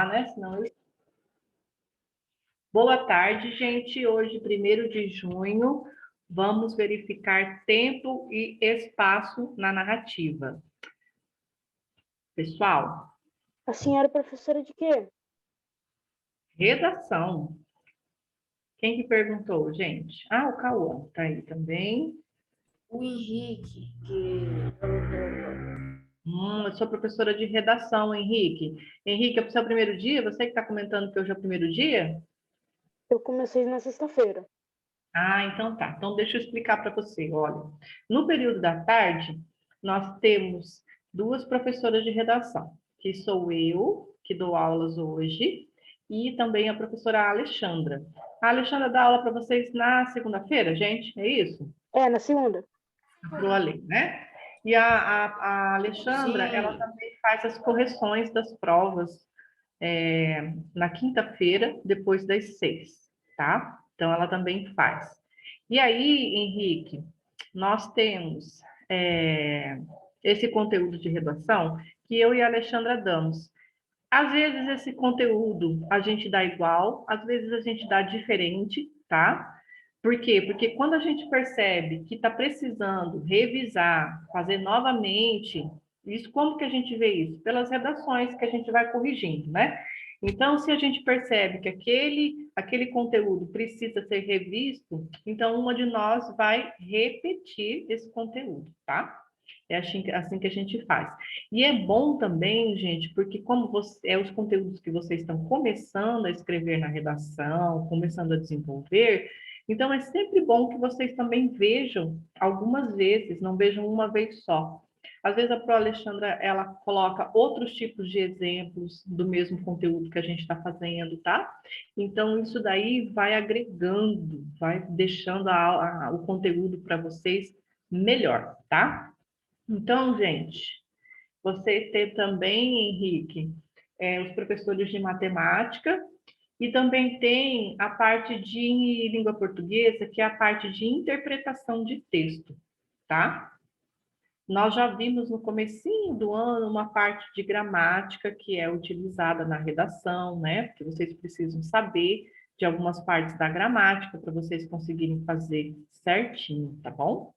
Né? Senão eu... Boa tarde, gente. Hoje, 1º de junho, vamos verificar tempo e espaço na narrativa. Pessoal, A senhora é professora de quê? redação. Quem que perguntou, gente? Ah, o Cauã tá aí também. O Henrique, que Eu sou professora de redação, Henrique. Henrique, é o seu 1º dia? Você que está comentando que hoje é o 1º dia? Eu comecei na sexta-feira. Ah, então tá. Então deixa eu explicar para você. Olha, no período da tarde, nós temos 2 professoras de redação, que sou eu, que dou aulas hoje, e também a professora Alexandra. A Alexandra dá aula para vocês na segunda-feira, gente? É isso? É, na segunda. Pro Ale, né? E a Alexandra, ela sim, também faz as correções das provas na quinta-feira, depois das 6, tá? Então, ela também faz. E aí, Henrique, nós temos esse conteúdo de redação que eu e a Alexandra damos. Às vezes, esse conteúdo a gente dá igual, às vezes a gente dá diferente, tá? Por quê? Porque quando a gente percebe que está precisando revisar, fazer novamente, isso como que a gente vê isso? Pelas redações que a gente vai corrigindo, né? Então, se a gente percebe que aquele conteúdo precisa ser revisto, então uma de nós vai repetir esse conteúdo, tá? É assim que a gente faz. E é bom também, gente, porque como os conteúdos que vocês estão começando a escrever na redação, começando a desenvolver, então é sempre bom que vocês também vejam algumas vezes, não vejam uma vez só. Às vezes a Pro Alexandra, ela coloca outros tipos de exemplos do mesmo conteúdo que a gente está fazendo, tá? Então, isso daí vai agregando, vai deixando o conteúdo para vocês melhor, tá? Então, gente, você tem também, Henrique, os professores de matemática e também tem a parte de língua portuguesa, que é a parte de interpretação de texto, tá? Nós já vimos no comecinho do ano uma parte de gramática que é utilizada na redação, né? Porque vocês precisam saber de algumas partes da gramática para vocês conseguirem fazer certinho, tá bom?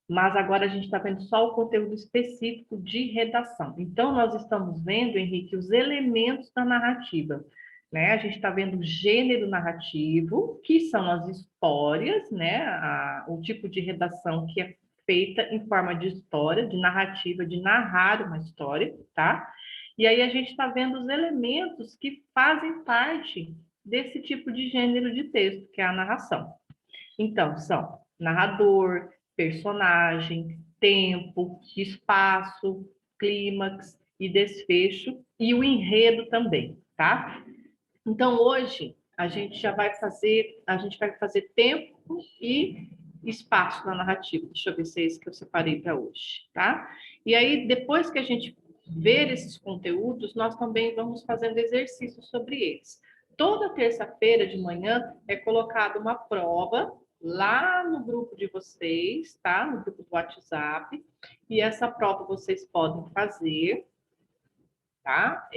Mas agora a gente está vendo só o conteúdo específico de redação. Então, nós estamos vendo, Henrique, os elementos da narrativa. Né? A gente está vendo o gênero narrativo, que são as histórias, né? O tipo de redação que é feita em forma de história, de narrativa, de narrar uma história, tá? E aí a gente está vendo os elementos que fazem parte desse tipo de gênero de texto, que é a narração. Então, são narrador, personagem, tempo, espaço, clímax e desfecho, e o enredo também, tá? Então, hoje, a gente vai fazer tempo e espaço na narrativa. Deixa eu ver se é isso que eu separei para hoje, tá? E aí, depois que a gente ver esses conteúdos, nós também vamos fazendo exercícios sobre eles. Toda terça-feira de manhã é colocada uma prova lá no grupo de vocês, tá? No grupo do WhatsApp. E essa prova vocês podem fazer, tá?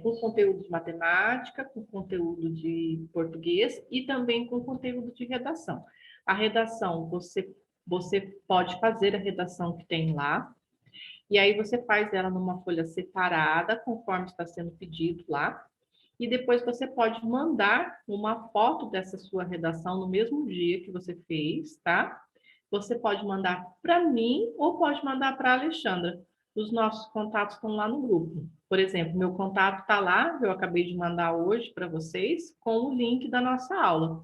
Com conteúdo de matemática, com conteúdo de português e também com conteúdo de redação. A redação, você pode fazer a redação que tem lá, e aí você faz ela numa folha separada, conforme está sendo pedido lá, e depois você pode mandar uma foto dessa sua redação no mesmo dia que você fez, tá? Você pode mandar para mim ou pode mandar para a Alexandra. Os nossos contatos estão lá no grupo. Por exemplo, meu contato está lá, eu acabei de mandar hoje para vocês, com o link da nossa aula.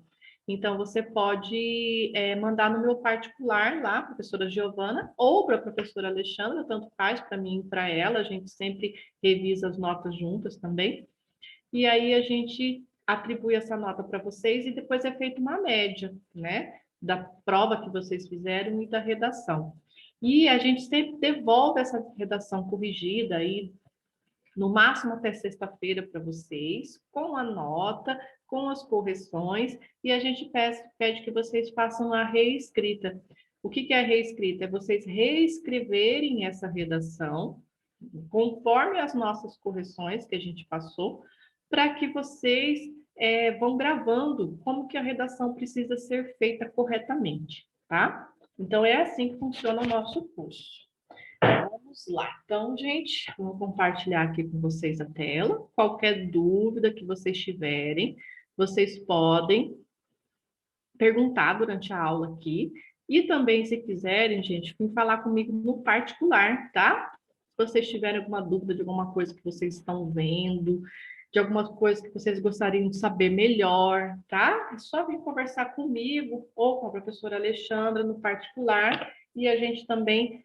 Então, você pode mandar no meu particular lá, professora Giovana, ou para a professora Alexandra, tanto faz para mim e para ela, a gente sempre revisa as notas juntas também. E aí a gente atribui essa nota para vocês e depois é feita uma média, né? Da prova que vocês fizeram e da redação. E a gente sempre devolve essa redação corrigida aí, no máximo até sexta-feira para vocês, com a nota, com as correções, e a gente pede que vocês façam a reescrita. O que é a reescrita? É vocês reescreverem essa redação conforme as nossas correções que a gente passou, para que vocês vão gravando como que a redação precisa ser feita corretamente, tá? Então, é assim que funciona o nosso curso. Vamos lá. Então, gente, vou compartilhar aqui com vocês a tela. Qualquer dúvida que vocês tiverem, vocês podem perguntar durante a aula aqui. E também, se quiserem, gente, vem falar comigo no particular, tá? Se vocês tiverem alguma dúvida de alguma coisa que vocês estão vendo, de alguma coisa que vocês gostariam de saber melhor, tá? É só vir conversar comigo ou com a professora Alexandra no particular e a gente também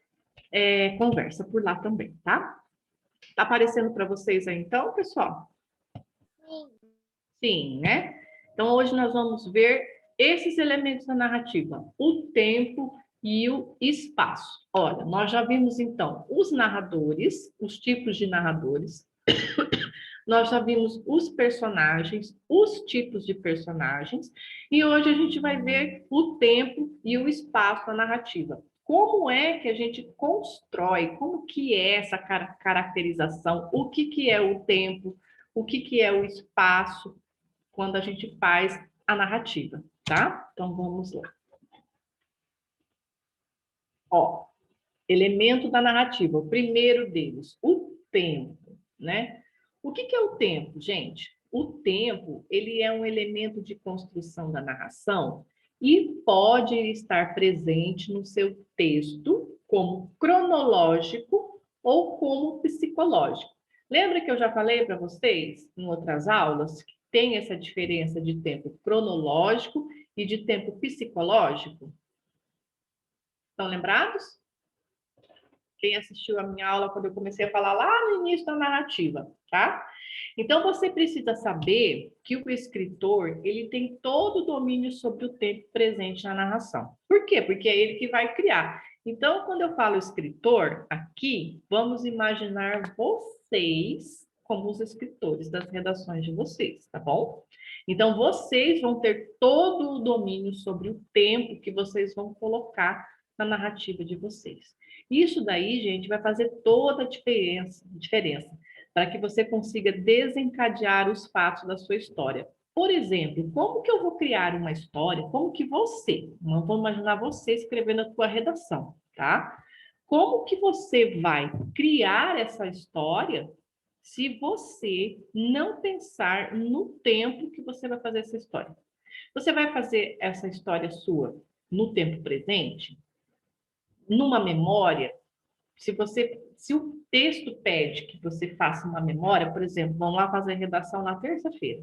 conversa por lá também, tá? Tá aparecendo para vocês aí então, pessoal? Sim. Sim, né? Então, hoje nós vamos ver esses elementos da narrativa, o tempo e o espaço. Olha, nós já vimos, então, os narradores, os tipos de narradores. Nós já vimos os personagens, os tipos de personagens. E hoje a gente vai ver o tempo e o espaço da narrativa. Como é que a gente constrói, como que é essa caracterização, o que é o tempo, o que é o espaço, quando a gente faz a narrativa, tá? Então, vamos lá. Ó, elemento da narrativa, o primeiro deles, o tempo, né? O que é o tempo, gente? O tempo, ele é um elemento de construção da narração e pode estar presente no seu texto como cronológico ou como psicológico. Lembra que eu já falei para vocês em outras aulas que tem essa diferença de tempo cronológico e de tempo psicológico? Estão lembrados? Quem assistiu a minha aula quando eu comecei a falar lá no início da narrativa, tá? Então, você precisa saber que o escritor, ele tem todo o domínio sobre o tempo presente na narração. Por quê? Porque é ele que vai criar. Então, quando eu falo escritor, aqui, vamos imaginar vocês como os escritores das redações de vocês, tá bom? Então, vocês vão ter todo o domínio sobre o tempo que vocês vão colocar na narrativa de vocês. Isso daí, gente, vai fazer toda a diferença para que você consiga desencadear os fatos da sua história. Por exemplo, como que eu vou criar uma história? Como que você, não vou imaginar você escrevendo a sua redação, tá? Como que você vai criar essa história se você não pensar no tempo que você vai fazer essa história? Você vai fazer essa história sua no tempo presente? Numa memória? Se o texto pede que você faça uma memória, por exemplo, vamos lá fazer a redação na terça-feira.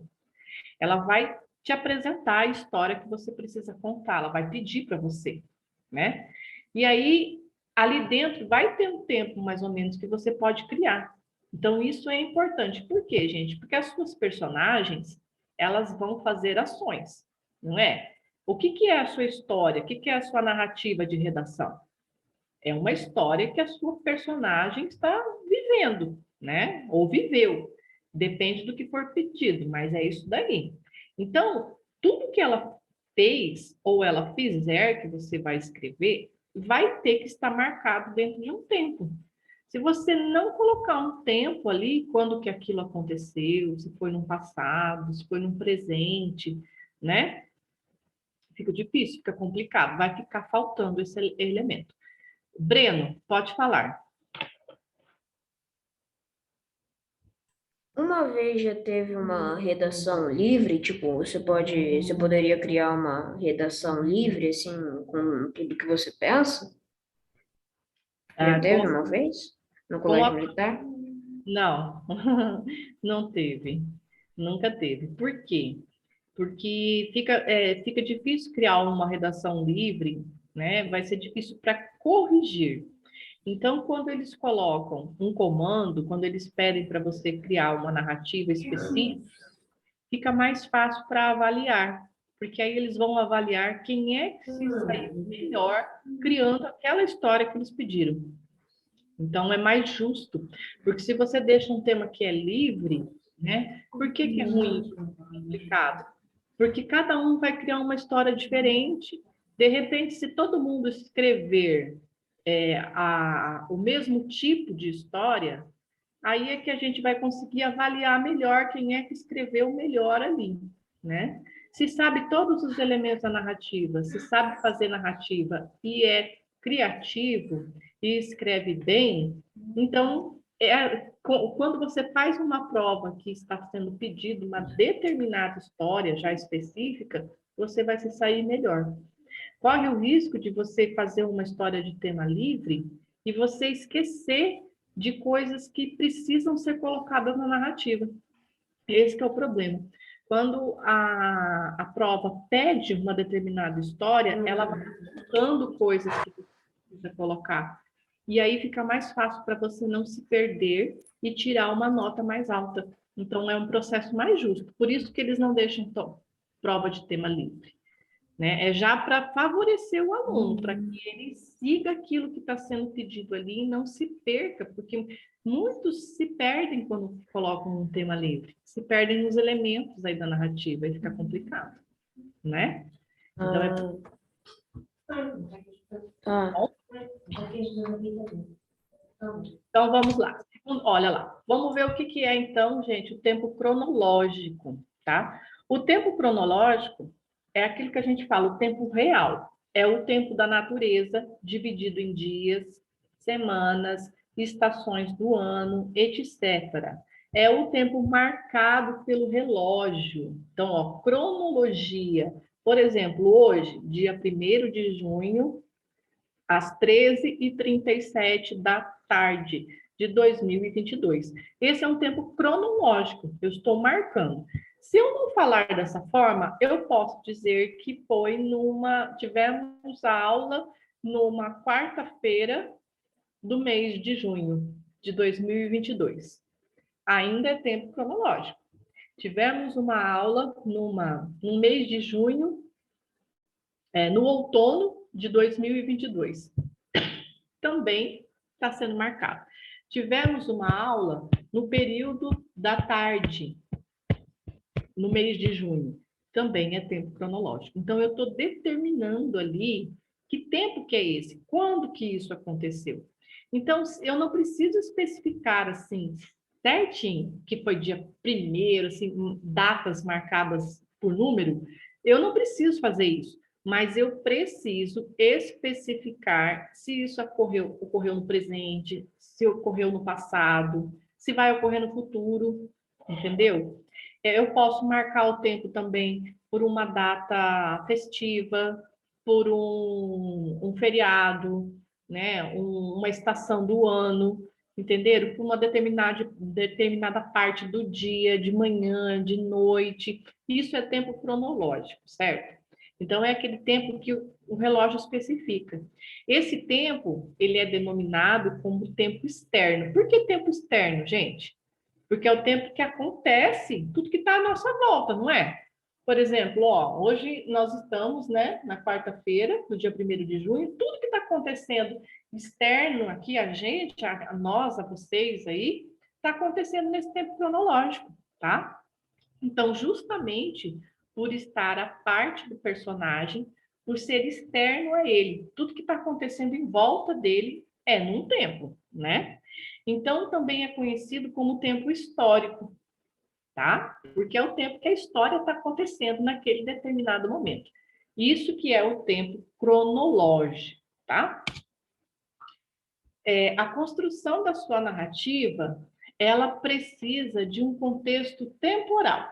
Ela vai te apresentar a história que você precisa contar, ela vai pedir para você, né? E aí, ali dentro, vai ter um tempo, mais ou menos, que você pode criar. Então, isso é importante. Por quê, gente? Porque as suas personagens, elas vão fazer ações, não é? O que é a sua história? O que é a sua narrativa de redação? É uma história que a sua personagem está vivendo, né? Ou viveu. Depende do que for pedido, mas é isso daí. Então, tudo que ela fez ou ela fizer que você vai escrever, vai ter que estar marcado dentro de um tempo. Se você não colocar um tempo ali, quando que aquilo aconteceu, se foi no passado, se foi no presente, né? Fica difícil, fica complicado, vai ficar faltando esse elemento. Breno, pode falar. Uma vez já teve uma redação livre, tipo, você poderia criar uma redação livre, assim, com tudo que você pensa? Já teve uma vez? No colégio militar? Não, não teve. Nunca teve. Por quê? Porque fica difícil criar uma redação livre, né? Vai ser difícil para corrigir. Então, quando eles colocam um comando, quando eles pedem para você criar uma narrativa específica, fica mais fácil para avaliar, porque aí eles vão avaliar quem é que se saiu melhor criando aquela história que eles pediram. Então, é mais justo, porque se você deixa um tema que é livre, né? Por que é ruim, complicado? Porque cada um vai criar uma história diferente. De repente, se todo mundo escrever o mesmo tipo de história, aí é que a gente vai conseguir avaliar melhor quem é que escreveu melhor ali, né? Se sabe todos os elementos da narrativa, se sabe fazer narrativa e é criativo e escreve bem, então, quando você faz uma prova que está sendo pedido uma determinada história já específica, você vai se sair melhor. Corre o risco de você fazer uma história de tema livre e você esquecer de coisas que precisam ser colocadas na narrativa. Esse que é o problema. Quando a prova pede uma determinada história, ela vai colocando coisas que precisa colocar. E aí fica mais fácil para você não se perder e tirar uma nota mais alta. Então, é um processo mais justo. Por isso que eles não deixam prova de tema livre. Né? É já para favorecer o aluno, para que ele siga aquilo que está sendo pedido ali e não se perca, porque muitos se perdem quando colocam um tema livre, se perdem nos elementos aí da narrativa e fica complicado, né? Então, então vamos lá. Olha lá, vamos ver o que é então, gente, o tempo cronológico, tá? O tempo cronológico é aquilo que a gente fala, o tempo real. É o tempo da natureza, dividido em dias, semanas, estações do ano, etc. É o tempo marcado pelo relógio. Então, ó, cronologia. Por exemplo, hoje, dia 1º de junho, às 13h37 da tarde de 2022. Esse é um tempo cronológico, eu estou marcando. Se eu não falar dessa forma, eu posso dizer que tivemos a aula numa quarta-feira do mês de junho de 2022. Ainda é tempo cronológico. Tivemos uma aula no mês de junho, no outono de 2022. Também está sendo marcado. Tivemos uma aula no período da tarde, no mês de junho. Também é tempo cronológico. Então, eu estou determinando ali que tempo que é esse, quando que isso aconteceu. Então, eu não preciso especificar assim, certinho, que foi dia 1º, assim, datas marcadas por número. Eu não preciso fazer isso, mas eu preciso especificar se isso ocorreu no presente, se ocorreu no passado, se vai ocorrer no futuro, entendeu? Eu posso marcar o tempo também por uma data festiva, por um feriado, né? Uma estação do ano, entenderam? Por uma determinada parte do dia, de manhã, de noite. Isso é tempo cronológico, certo? Então, é aquele tempo que o relógio especifica. Esse tempo, ele é denominado como tempo externo. Por que tempo externo, gente? Porque é o tempo que acontece tudo que está à nossa volta, não é? Por exemplo, ó, hoje nós estamos, né, na quarta-feira, no dia 1º de junho, tudo que está acontecendo externo aqui, a gente, a nós, a vocês aí, está acontecendo nesse tempo cronológico, tá? Então, justamente por estar a parte do personagem, por ser externo a ele, tudo que está acontecendo em volta dele é num tempo, né? Então, também é conhecido como tempo histórico, tá? Porque é o tempo que a história está acontecendo naquele determinado momento. Isso que é o tempo cronológico, tá? A construção da sua narrativa, ela precisa de um contexto temporal.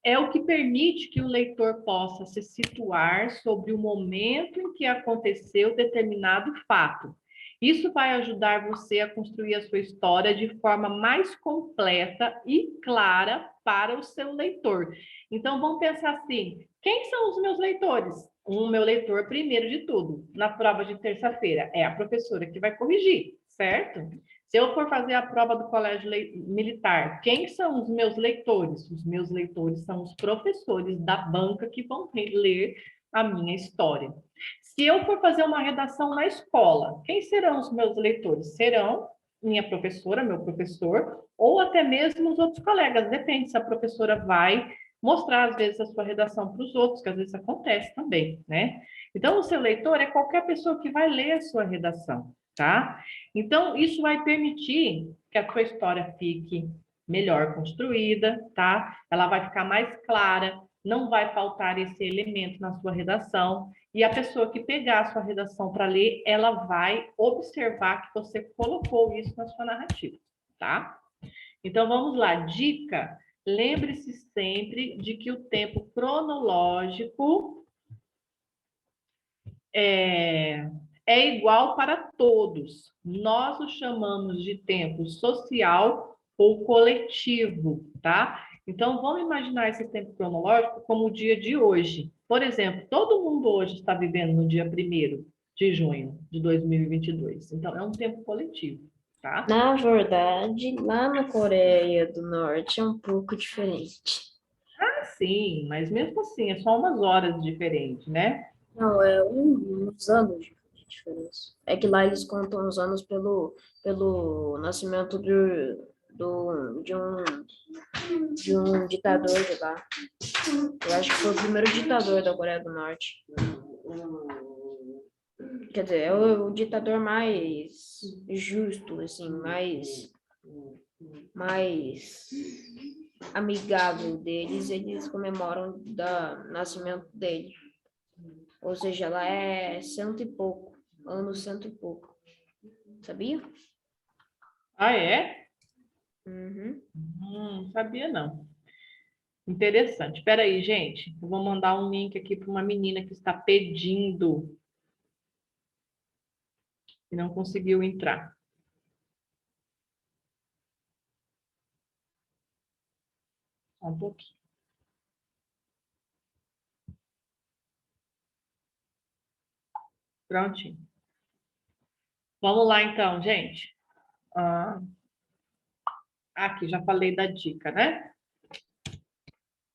É o que permite que o leitor possa se situar sobre o momento em que aconteceu determinado fato. Isso vai ajudar você a construir a sua história de forma mais completa e clara para o seu leitor. Então, vamos pensar assim, quem são os meus leitores? O meu leitor, primeiro de tudo, na prova de terça-feira, é a professora que vai corrigir, certo? Se eu for fazer a prova do colégio militar, quem são os meus leitores? Os meus leitores são os professores da banca que vão ler a minha história. Se eu for fazer uma redação na escola, quem serão os meus leitores? Serão minha professora, meu professor, ou até mesmo os outros colegas. Depende se a professora vai mostrar, às vezes, a sua redação para os outros, que às vezes acontece também, né? Então, o seu leitor é qualquer pessoa que vai ler a sua redação, tá? Então, isso vai permitir que a sua história fique melhor construída, tá? Ela vai ficar mais clara, não vai faltar esse elemento na sua redação, e a pessoa que pegar a sua redação para ler, ela vai observar que você colocou isso na sua narrativa, tá? Então, vamos lá. Dica: lembre-se sempre de que o tempo cronológico é igual para todos. Nós o chamamos de tempo social ou coletivo, tá? Então, vamos imaginar esse tempo cronológico como o dia de hoje. Por exemplo, todo mundo hoje está vivendo no dia 1º de junho de 2022. Então, é um tempo coletivo, tá? Na verdade, lá na Coreia do Norte é um pouco diferente. Sim, mas mesmo assim, é só umas horas diferente, né? Não, é uns anos de diferença. É que lá eles contam os anos pelo nascimento de um ditador de lá. Eu acho que foi o primeiro ditador da Coreia do Norte. Quer dizer, é o ditador mais justo, assim, mais amigável deles, eles comemoram o nascimento dele. Ou seja, ela é cento e pouco, anos cento e pouco. Sabia? Ah, é? Uhum. Não sabia não. Interessante. Espera aí, gente. Eu vou mandar um link aqui para uma menina que está pedindo e não conseguiu entrar. Só um pouquinho. Prontinho. Vamos lá, então, gente. Aqui, já falei da dica, né?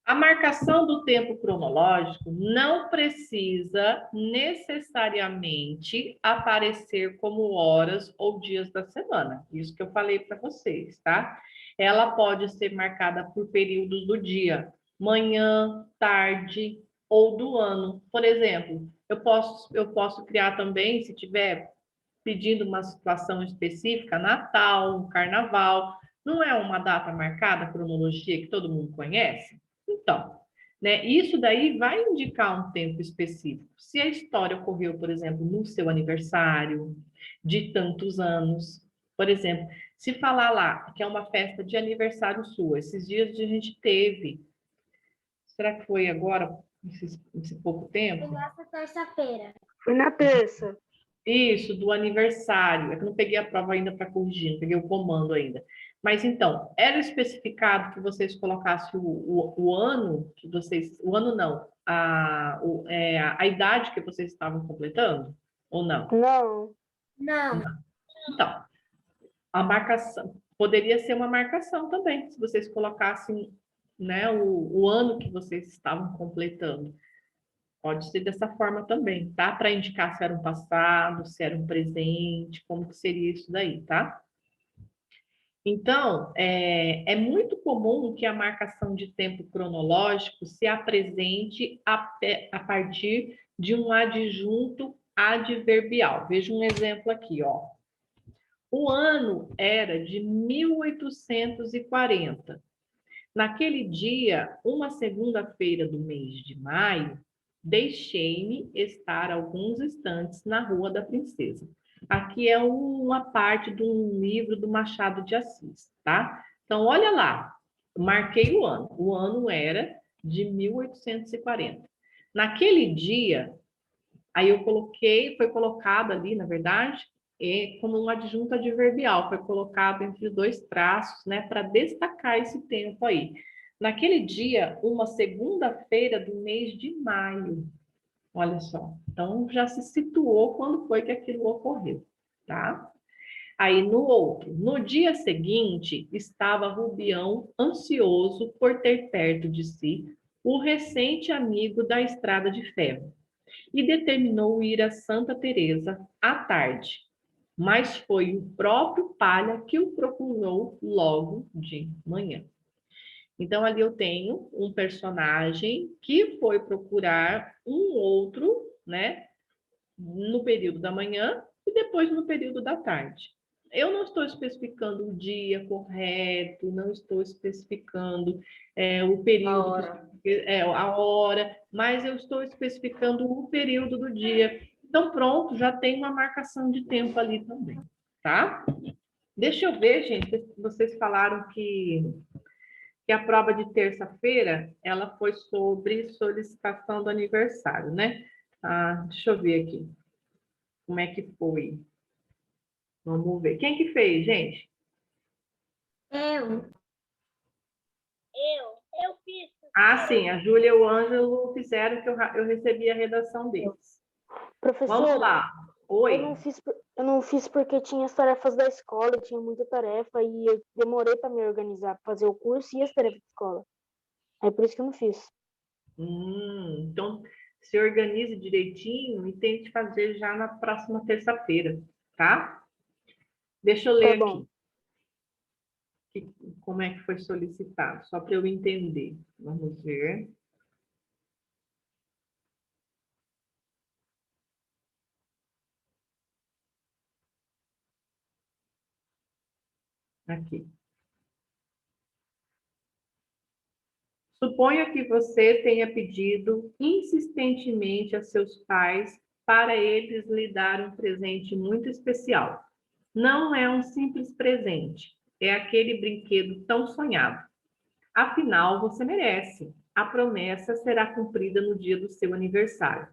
A marcação do tempo cronológico não precisa necessariamente aparecer como horas ou dias da semana. Isso que eu falei para vocês, tá? Ela pode ser marcada por períodos do dia, manhã, tarde ou do ano. Por exemplo, eu posso criar também, se tiver pedindo uma situação específica, Natal, Carnaval. Não é uma data marcada, cronologia que todo mundo conhece? Então, né, isso daí vai indicar um tempo específico. Se a história ocorreu, por exemplo, no seu aniversário, de tantos anos, por exemplo, se falar lá que é uma festa de aniversário sua, esses dias a gente teve, será que foi agora, esse pouco tempo? Foi nessa terça-feira. Foi na terça. Isso, do aniversário. É que eu não peguei a prova ainda para corrigir, não peguei o comando ainda. Mas então, era especificado que vocês colocassem o ano que vocês. O ano não, a idade que vocês estavam completando? Ou não? Não. Não. Então, a marcação poderia ser uma marcação também, se vocês colocassem, né, o ano que vocês estavam completando. Pode ser dessa forma também, tá? Para indicar se era um passado, se era um presente, como que seria isso daí, tá? Então, é muito comum que a marcação de tempo cronológico se apresente a partir de um adjunto adverbial. Veja um exemplo aqui, ó. O ano era de 1840. Naquele dia, uma segunda-feira do mês de maio, deixei-me estar alguns instantes na Rua da Princesa. Aqui é uma parte de um livro do Machado de Assis, tá? Então, olha lá, marquei o ano. O ano era de 1840. Naquele dia, aí eu coloquei, foi colocado ali, na verdade, como um adjunto adverbial, foi colocado entre dois traços, né, para destacar esse tempo aí. Naquele dia, uma segunda-feira do mês de maio. Olha só. Então, já se situou quando foi que aquilo ocorreu, tá? Aí, no outro, no dia seguinte, estava Rubião ansioso por ter perto de si o recente amigo da Estrada de Ferro e determinou ir a Santa Teresa à tarde, mas foi o próprio Palha que o procurou logo de manhã. Então, ali eu tenho um personagem que foi procurar um outro, né, no período da manhã e depois no período da tarde. Eu não estou especificando o dia correto, não estou especificando o período, a hora, mas eu estou especificando o período do dia. Então, pronto, já tem uma marcação de tempo ali também, tá? Deixa eu ver, gente, vocês falaram que a prova de terça-feira, ela foi sobre solicitação do aniversário, né? Deixa eu ver aqui. Como é que foi? Vamos ver. Quem que fez, gente? Eu. Eu fiz. Sim, a Júlia e o Ângelo fizeram que eu recebi a redação deles. Vamos Professora, lá. eu Oi. não fiz porque tinha as tarefas da escola, tinha muita tarefa e eu demorei para me organizar, para fazer o curso e as tarefas da escola. É por isso que eu não fiz. Então, se organize direitinho e tente fazer já na próxima terça-feira, tá? Deixa eu ler Tá bom. aqui. Como é que foi solicitado, só para eu entender. Vamos ver. Aqui. Suponha que você tenha pedido insistentemente a seus pais para eles lhe dar um presente muito especial. Não é um simples presente, é aquele brinquedo tão sonhado. Afinal, você merece. A promessa será cumprida no dia do seu aniversário.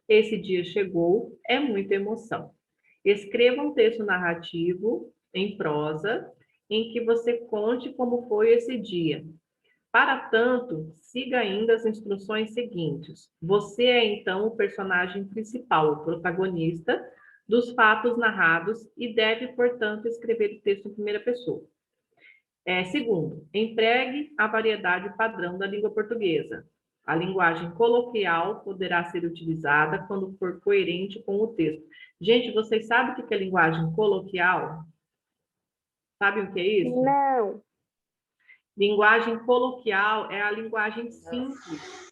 Esse dia chegou, é muita emoção. Escreva um texto narrativo em prosa em que você conte como foi esse dia. Para tanto, siga ainda as instruções seguintes. Você é então o personagem principal, o protagonista dos fatos narrados e deve, portanto, escrever o texto em primeira pessoa. Segundo, empregue a variedade padrão da língua portuguesa. A linguagem coloquial poderá ser utilizada quando for coerente com o texto. Gente, vocês sabem o que é linguagem coloquial? Sabem o que é isso? Não. Linguagem coloquial é a linguagem simples,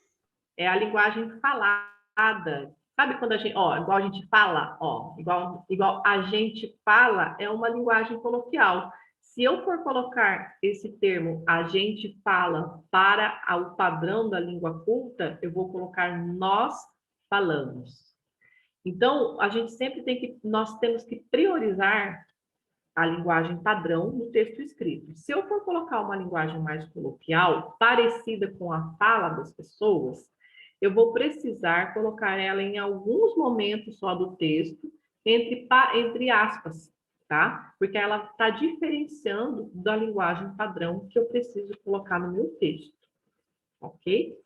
é a linguagem falada. Sabe quando a gente, igual a gente fala, igual a gente fala, é uma linguagem coloquial. Se eu for colocar esse termo, a gente fala, para o padrão da língua culta, eu vou colocar nós falamos. Então, nós temos que priorizar a linguagem padrão no texto escrito. Se eu for colocar uma linguagem mais coloquial, parecida com a fala das pessoas, eu vou precisar colocar ela em alguns momentos só do texto, entre aspas, tá? Porque ela está diferenciando da linguagem padrão que eu preciso colocar no meu texto, ok?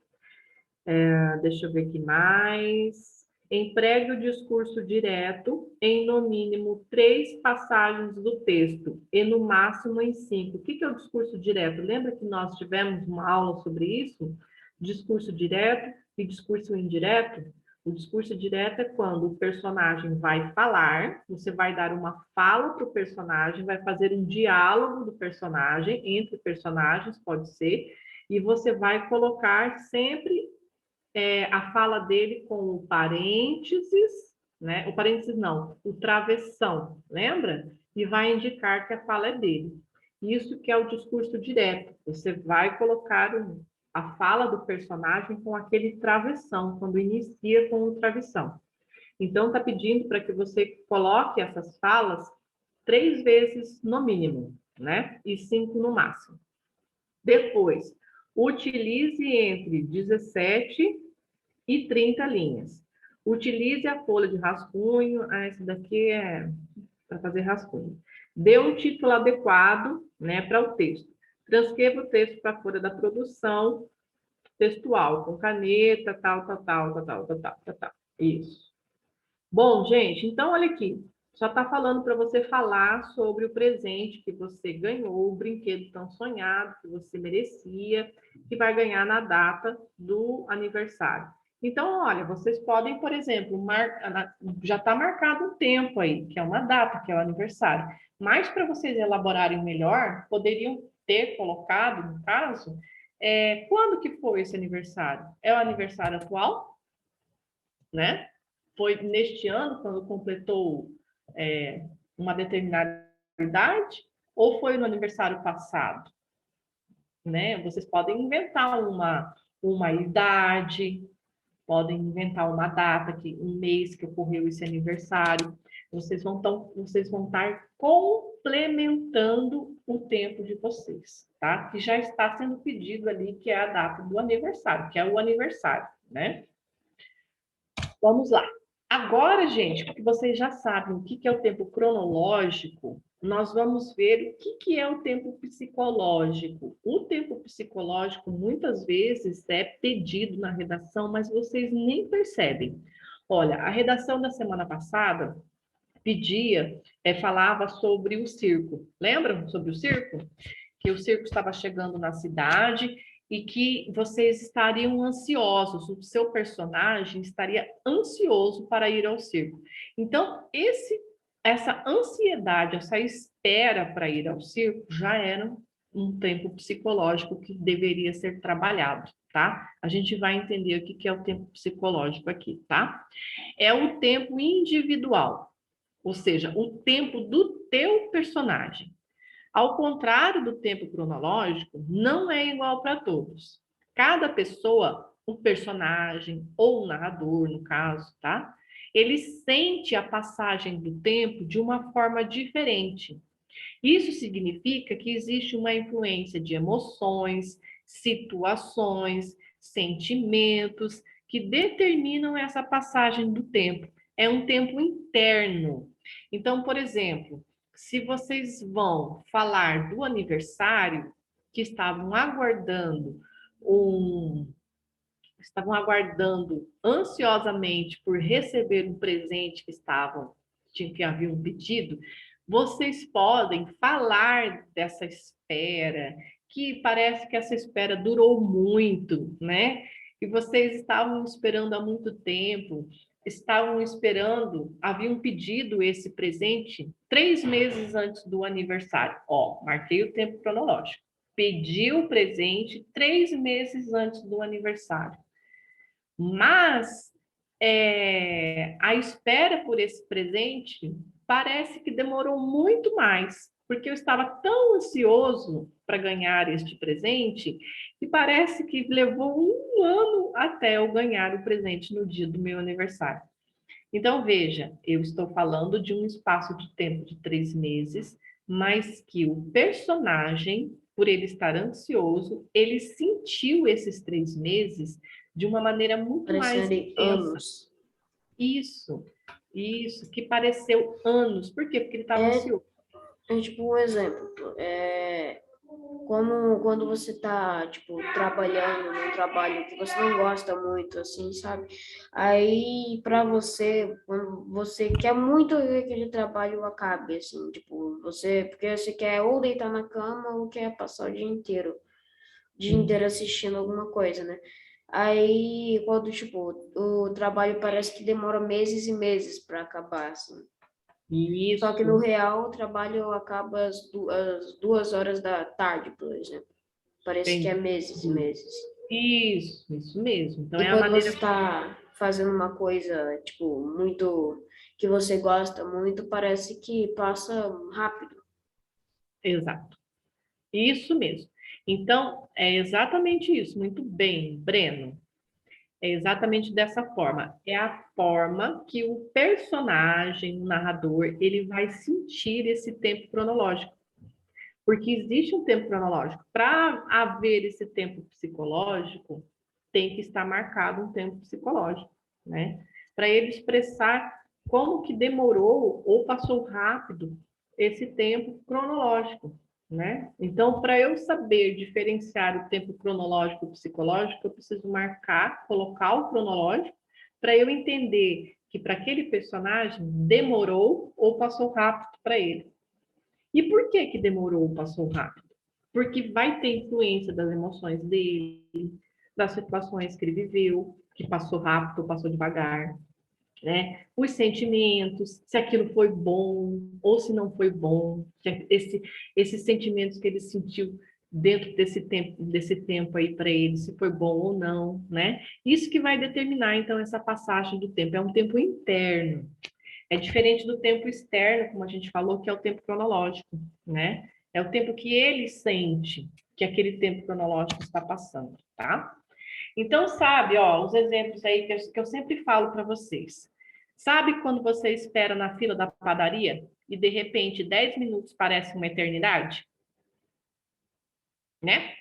Deixa eu ver aqui mais. Empregue o discurso direto em, no mínimo, 3 passagens do texto e, no máximo, em 5. O que é o discurso direto? Lembra que nós tivemos uma aula sobre isso? Discurso direto e discurso indireto? O discurso direto é quando o personagem vai falar, você vai dar uma fala para o personagem, vai fazer um diálogo do personagem, entre personagens, pode ser, e você vai colocar sempre a fala dele com o parênteses, né? O parênteses não, o travessão, lembra? E vai indicar que a fala é dele. Isso que é o discurso direto. Você vai colocar a fala do personagem com aquele travessão, quando inicia com o travessão. Então, está pedindo para que você coloque essas falas 3 vezes no mínimo, né? E 5 no máximo. Depois, utilize entre 17 e 30 linhas. Utilize a folha de rascunho. Esse daqui é para fazer rascunho. Dê um título adequado, né, para o texto. Transcreva o texto para a folha da produção textual, com caneta, tal. Isso. Bom, gente, então olha aqui. Só está falando para você falar sobre o presente que você ganhou, o brinquedo tão sonhado que você merecia, que vai ganhar na data do aniversário. Então, olha, vocês podem, por exemplo, já está marcado um tempo aí, que é uma data, que é o aniversário. Mas para vocês elaborarem melhor, poderiam ter colocado, no caso, Quando que foi esse aniversário? É o aniversário atual, né? Foi neste ano, quando completou uma determinada idade, ou foi no aniversário passado, né? Vocês podem inventar uma idade, podem inventar uma data, um mês que ocorreu esse aniversário. Vocês vão estar complementando o tempo de vocês, tá? Que já está sendo pedido ali, que é a data do aniversário, que é o aniversário, né? Vamos lá. Agora, gente, porque vocês já sabem o que é o tempo cronológico, nós vamos ver o que é o tempo psicológico. O tempo psicológico, muitas vezes, é pedido na redação, mas vocês nem percebem. Olha, a redação da semana passada falava sobre o circo. Lembram sobre o circo? Que o circo estava chegando na cidade e que vocês estariam ansiosos, o seu personagem estaria ansioso para ir ao circo. Então, essa ansiedade, essa espera para ir ao circo já era um tempo psicológico que deveria ser trabalhado, tá? A gente vai entender o que é o tempo psicológico aqui, tá? É o tempo individual, ou seja, o tempo do teu personagem. Ao contrário do tempo cronológico, não é igual para todos. Cada pessoa, um personagem ou um narrador, no caso, tá? Ele sente a passagem do tempo de uma forma diferente. Isso significa que existe uma influência de emoções, situações, sentimentos que determinam essa passagem do tempo. É um tempo interno. Então, por exemplo, se vocês vão falar do aniversário que estavam aguardando ansiosamente por receber um presente que havia um pedido, vocês podem falar dessa espera, que parece que essa espera durou muito, né? E vocês estavam esperando há muito tempo, haviam pedido esse presente 3 meses antes do aniversário. Ó, marquei o tempo cronológico. Pediu o presente 3 meses antes do aniversário. Mas a espera por esse presente parece que demorou muito mais, porque eu estava tão ansioso para ganhar este presente que parece que levou 1 ano até eu ganhar o presente no dia do meu aniversário. Então, veja, eu estou falando de um espaço de tempo de 3 meses, mas que o personagem, por ele estar ansioso, ele sentiu esses 3 meses de uma maneira muito mais Parecendo intensa. anos. Isso, que pareceu anos. Por quê? Porque ele estava ansioso. É tipo um exemplo. Como quando você está, tipo, trabalhando num trabalho que você não gosta muito, assim, sabe? Aí, para você, quando você quer muito que aquele trabalho acabe, assim, tipo, porque você quer ou deitar na cama ou quer passar o dia inteiro assistindo alguma coisa, né? Aí, quando, tipo, o trabalho parece que demora meses e meses para acabar, assim. Só que no Isso, real o trabalho acaba às 2 horas da tarde, por exemplo. Parece que é entendi. meses e meses. Isso mesmo. Então E é a quando você maneira. está fazendo uma coisa, tipo, muito que você gosta muito, parece que passa rápido. Exato. Isso mesmo. Então, é exatamente isso. Muito bem, Breno. É exatamente dessa forma. É a forma que o personagem, o narrador, ele vai sentir esse tempo cronológico. Porque existe um tempo cronológico. Para haver esse tempo psicológico, tem que estar marcado um tempo psicológico, né? Para ele expressar como que demorou ou passou rápido esse tempo cronológico, né? Então, para eu saber diferenciar o tempo cronológico e psicológico, eu preciso marcar, colocar o cronológico, para eu entender que para aquele personagem demorou ou passou rápido para ele. E por que que demorou ou passou rápido? Porque vai ter influência das emoções dele, das situações que ele viveu, que passou rápido ou passou devagar, né? Os sentimentos, se aquilo foi bom ou se não foi bom, esses sentimentos que ele sentiu dentro desse tempo aí para ele, se foi bom ou não, né? Isso que vai determinar, então, essa passagem do tempo. É um tempo interno. É diferente do tempo externo, como a gente falou, que é o tempo cronológico, né? É o tempo que ele sente que aquele tempo cronológico está passando, tá? Então, sabe, ó, os exemplos aí que eu sempre falo para vocês. Sabe quando você espera na fila da padaria e, de repente, 10 minutos parece uma eternidade? Né?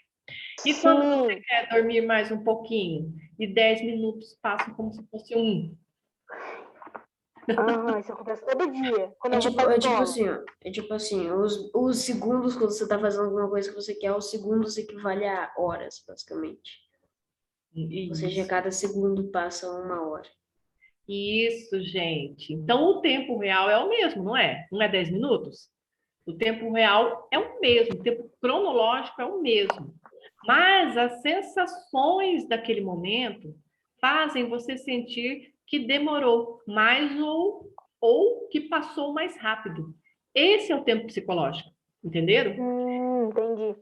E quando você Sim. quer dormir mais um pouquinho e 10 minutos passam como se fosse um? Aham, isso acontece todo dia. Quando eu vou pra É tipo escola. assim, ó, é tipo assim, os segundos quando você tá fazendo alguma coisa que você quer, os segundos equivale a horas, basicamente. Ou seja, Isso. cada segundo passa 1 hora. Isso, gente. Então, o tempo real é o mesmo, não é? Não é 10 minutos? O tempo real é o mesmo, o tempo cronológico é o mesmo. Mas as sensações daquele momento fazem você sentir que demorou mais ou que passou mais rápido. Esse é o tempo psicológico, entenderam? Entendi.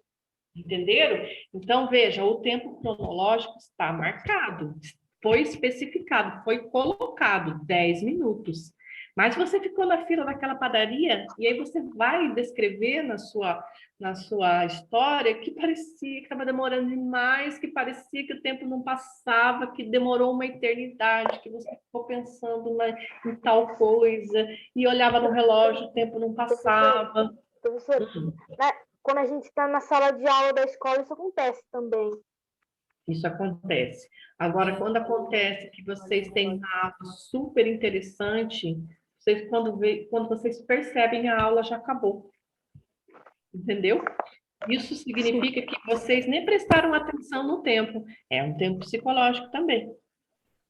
Entenderam? Então, veja, o tempo cronológico está marcado, foi especificado, foi colocado 10 minutos. Mas você ficou na fila daquela padaria e aí você vai descrever na sua história que parecia que estava demorando demais, que parecia que o tempo não passava, que demorou uma eternidade, que você ficou pensando em tal coisa e olhava no relógio, o tempo não Professor, passava. professor, quando a gente está na sala de aula da escola, isso acontece também. Isso acontece. Agora, quando acontece que vocês têm uma aula super interessante, vocês, quando vocês percebem, a aula já acabou. Entendeu? Isso significa que vocês nem prestaram atenção no tempo. É um tempo psicológico também.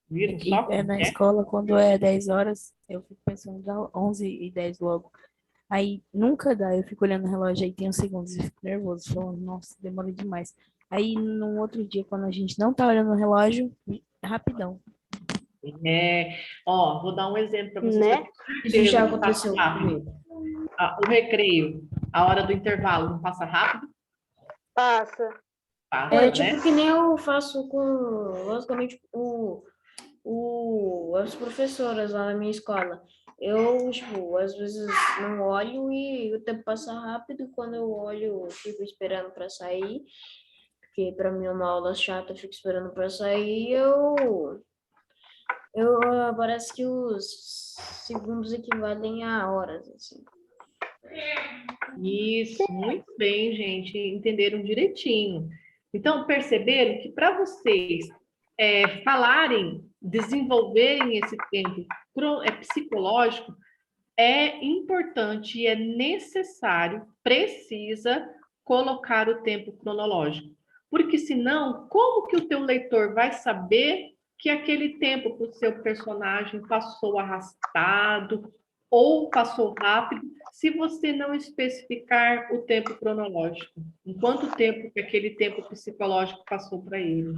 Viram E só como na é? escola, quando é 10 horas, eu fico pensando já 11h10 logo. Aí nunca dá, eu fico olhando o relógio, aí tem uns segundos e fico nervoso, falando, nossa, demora demais. Aí no outro dia, quando a gente não tá olhando o relógio, rapidão. Vou dar um exemplo para vocês, que eu Né? tenho Isso já certeza que passa aconteceu rápido. comigo. O recreio, a hora do intervalo, não passa rápido? Passa. É Passa, né? tipo que nem eu faço com, basicamente, as professoras lá na minha escola. Eu, tipo, às vezes não olho e o tempo passa rápido. Quando eu olho, eu fico esperando para sair, porque para mim é uma aula chata, eu fico esperando para sair. Parece que os segundos equivalem a horas, assim. Isso, muito bem, gente. Entenderam direitinho. Então, perceberam que para vocês falarem, desenvolverem esse tempo psicológico, é importante e é necessário, precisa colocar o tempo cronológico. Porque senão, como que o teu leitor vai saber que aquele tempo para o seu personagem passou arrastado ou passou rápido, se você não especificar o tempo cronológico? Em quanto tempo que aquele tempo psicológico passou para ele?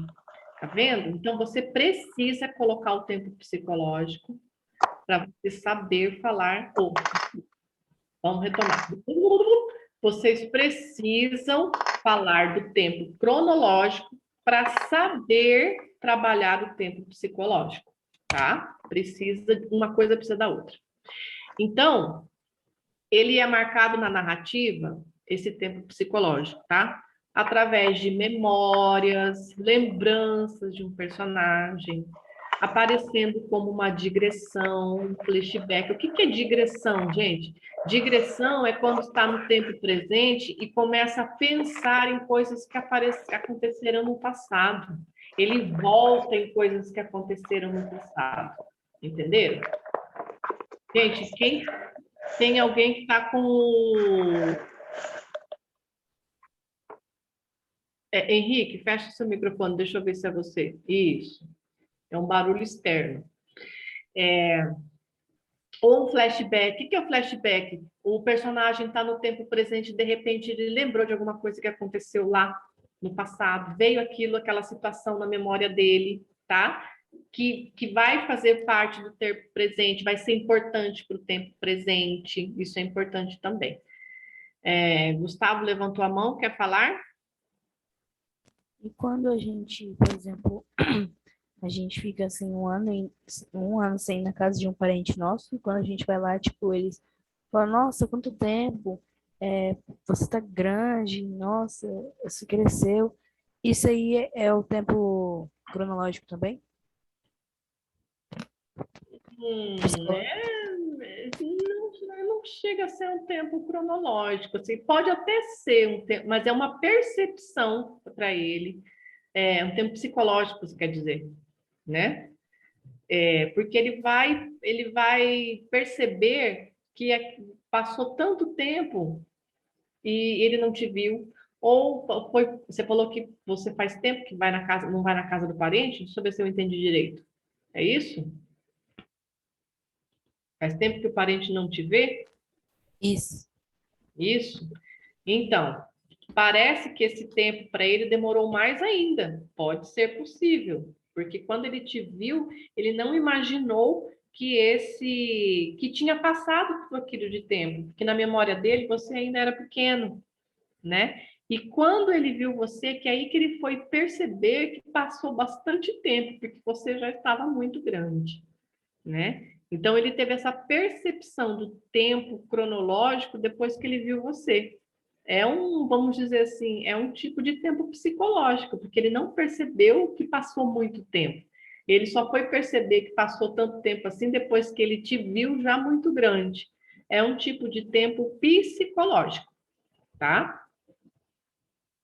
Tá vendo? Então, você precisa colocar o tempo psicológico para você saber falar. Vamos retomar. Vocês precisam falar do tempo cronológico para saber trabalhar o tempo psicológico, tá? Uma coisa precisa da outra. Então, ele é marcado na narrativa, esse tempo psicológico, tá? Através de memórias, lembranças de um personagem, aparecendo como uma digressão, um flashback. O que é digressão, gente? Digressão é quando está no tempo presente e começa a pensar em coisas que aconteceram no passado. Ele volta em coisas que aconteceram no passado. Entenderam? Gente, quem tem alguém que está com Henrique, fecha seu microfone, deixa eu ver se é você. Isso. É um barulho externo. Ou um flashback. O que é o flashback? O personagem está no tempo presente e, de repente, ele lembrou de alguma coisa que aconteceu lá no passado. Veio aquela situação na memória dele, tá? Que vai fazer parte do tempo presente, vai ser importante para o tempo presente. Isso é importante também. Gustavo levantou a mão, quer falar? E quando a gente, por exemplo, a gente fica assim um ano sem ir na casa de um parente nosso, e quando a gente vai lá, tipo, eles falam, nossa, quanto tempo, você tá grande, nossa, você cresceu. Isso aí é o tempo cronológico também? Psicológico? Não chega a ser um tempo cronológico, assim, pode até ser um tempo, mas é uma percepção para ele, é um tempo psicológico, você quer dizer, né? Porque ele vai perceber que passou tanto tempo e ele não te viu, ou você falou que você faz tempo que vai na casa, não vai na casa do parente, deixa eu ver se eu entendi direito. É isso? Faz tempo que o parente não te vê? Isso. Isso. Então, parece que esse tempo para ele demorou mais ainda. Pode ser possível, porque quando ele te viu, ele não imaginou que tinha passado por aquilo de tempo, porque na memória dele você ainda era pequeno, né? E quando ele viu você, que é aí que ele foi perceber que passou bastante tempo, porque você já estava muito grande, né? Então ele teve essa percepção do tempo cronológico depois que ele viu você. Vamos dizer assim, é um tipo de tempo psicológico, porque ele não percebeu que passou muito tempo. Ele só foi perceber que passou tanto tempo assim depois que ele te viu já muito grande. É um tipo de tempo psicológico, tá?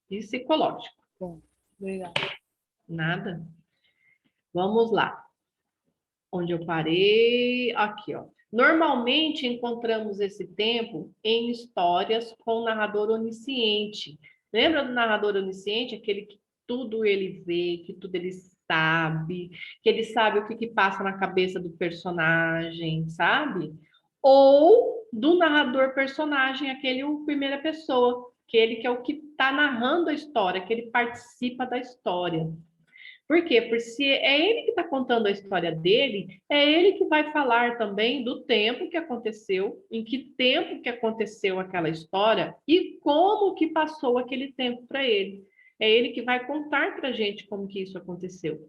Psicológico. Bom, obrigada. Nada. Vamos lá. Onde eu parei? Aqui, ó. Normalmente encontramos esse tempo em histórias com narrador onisciente. Lembra do narrador onisciente? Aquele que tudo ele vê, que tudo ele sabe, que ele sabe o que passa na cabeça do personagem, sabe? Ou do narrador personagem, aquele o primeira pessoa, aquele que é o que está narrando a história, que ele participa da história. Por quê? Porque se é ele que está contando a história dele, é ele que vai falar também do tempo que aconteceu, em que tempo que aconteceu aquela história e como que passou aquele tempo para ele. É ele que vai contar para a gente como que isso aconteceu.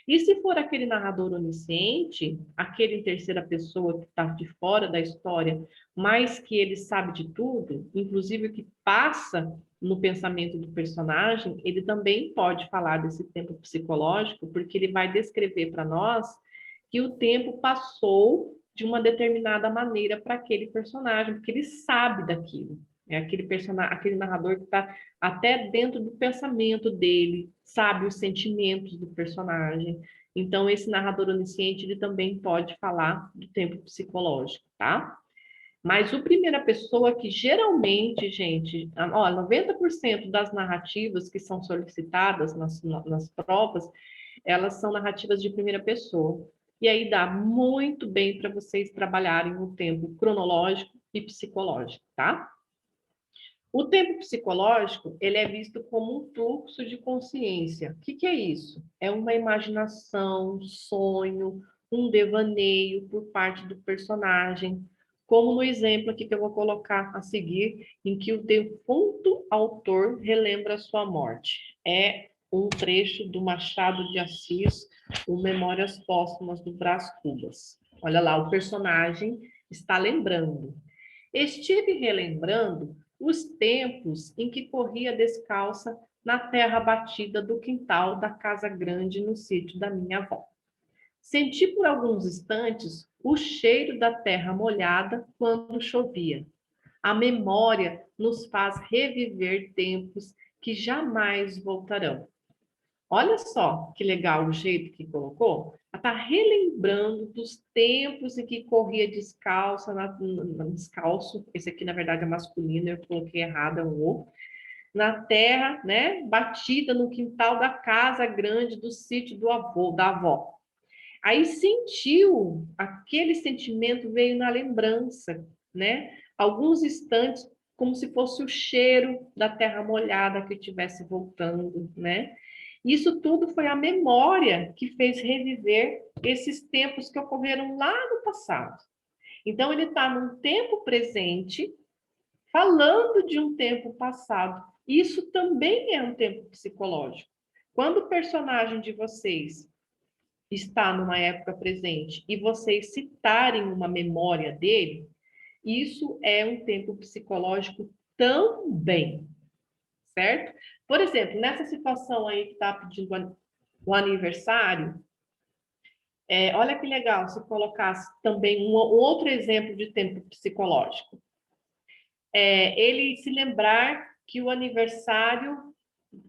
E se for aquele narrador onisciente, aquele em terceira pessoa que está de fora da história, mas que ele sabe de tudo, inclusive o que passa no pensamento do personagem, ele também pode falar desse tempo psicológico, porque ele vai descrever para nós que o tempo passou de uma determinada maneira para aquele personagem, porque ele sabe daquilo. É aquele personagem, aquele narrador que está até dentro do pensamento dele, sabe os sentimentos do personagem. Então, esse narrador onisciente, ele também pode falar do tempo psicológico, tá? Mas o primeira pessoa que geralmente, gente, ó, 90% das narrativas que são solicitadas nas provas, elas são narrativas de primeira pessoa. E aí dá muito bem para vocês trabalharem o tempo cronológico e psicológico, tá? O tempo psicológico, ele é visto como um fluxo de consciência. O que é isso? É uma imaginação, sonho, um devaneio por parte do personagem, como no exemplo aqui que eu vou colocar a seguir, em que o defunto autor relembra sua morte. É um trecho do Machado de Assis, o Memórias Póstumas do Brás Cubas. Olha lá, o personagem está lembrando. Estive relembrando os tempos em que corria descalça na terra batida do quintal da casa grande no sítio da minha avó. Senti por alguns instantes o cheiro da terra molhada quando chovia. A memória nos faz reviver tempos que jamais voltarão. Olha só que legal o jeito que colocou. Ela está relembrando dos tempos em que corria descalça, descalço. Esse aqui, na verdade, é masculino, eu coloquei errado, é um o. Na terra, né? Batida no quintal da casa grande do sítio do avô, da avó. Aí sentiu, aquele sentimento veio na lembrança, né? Alguns instantes, como se fosse o cheiro da terra molhada que estivesse voltando, né? Isso tudo foi a memória que fez reviver esses tempos que ocorreram lá no passado. Então, ele está num tempo presente, falando de um tempo passado. Isso também é um tempo psicológico, Quando o personagem de vocês está numa época presente e vocês citarem uma memória dele, isso é um tempo psicológico também, certo? Por exemplo, nessa situação aí que está pedindo o aniversário, olha que legal se colocasse também um outro exemplo de tempo psicológico. Ele se lembrar que o aniversário,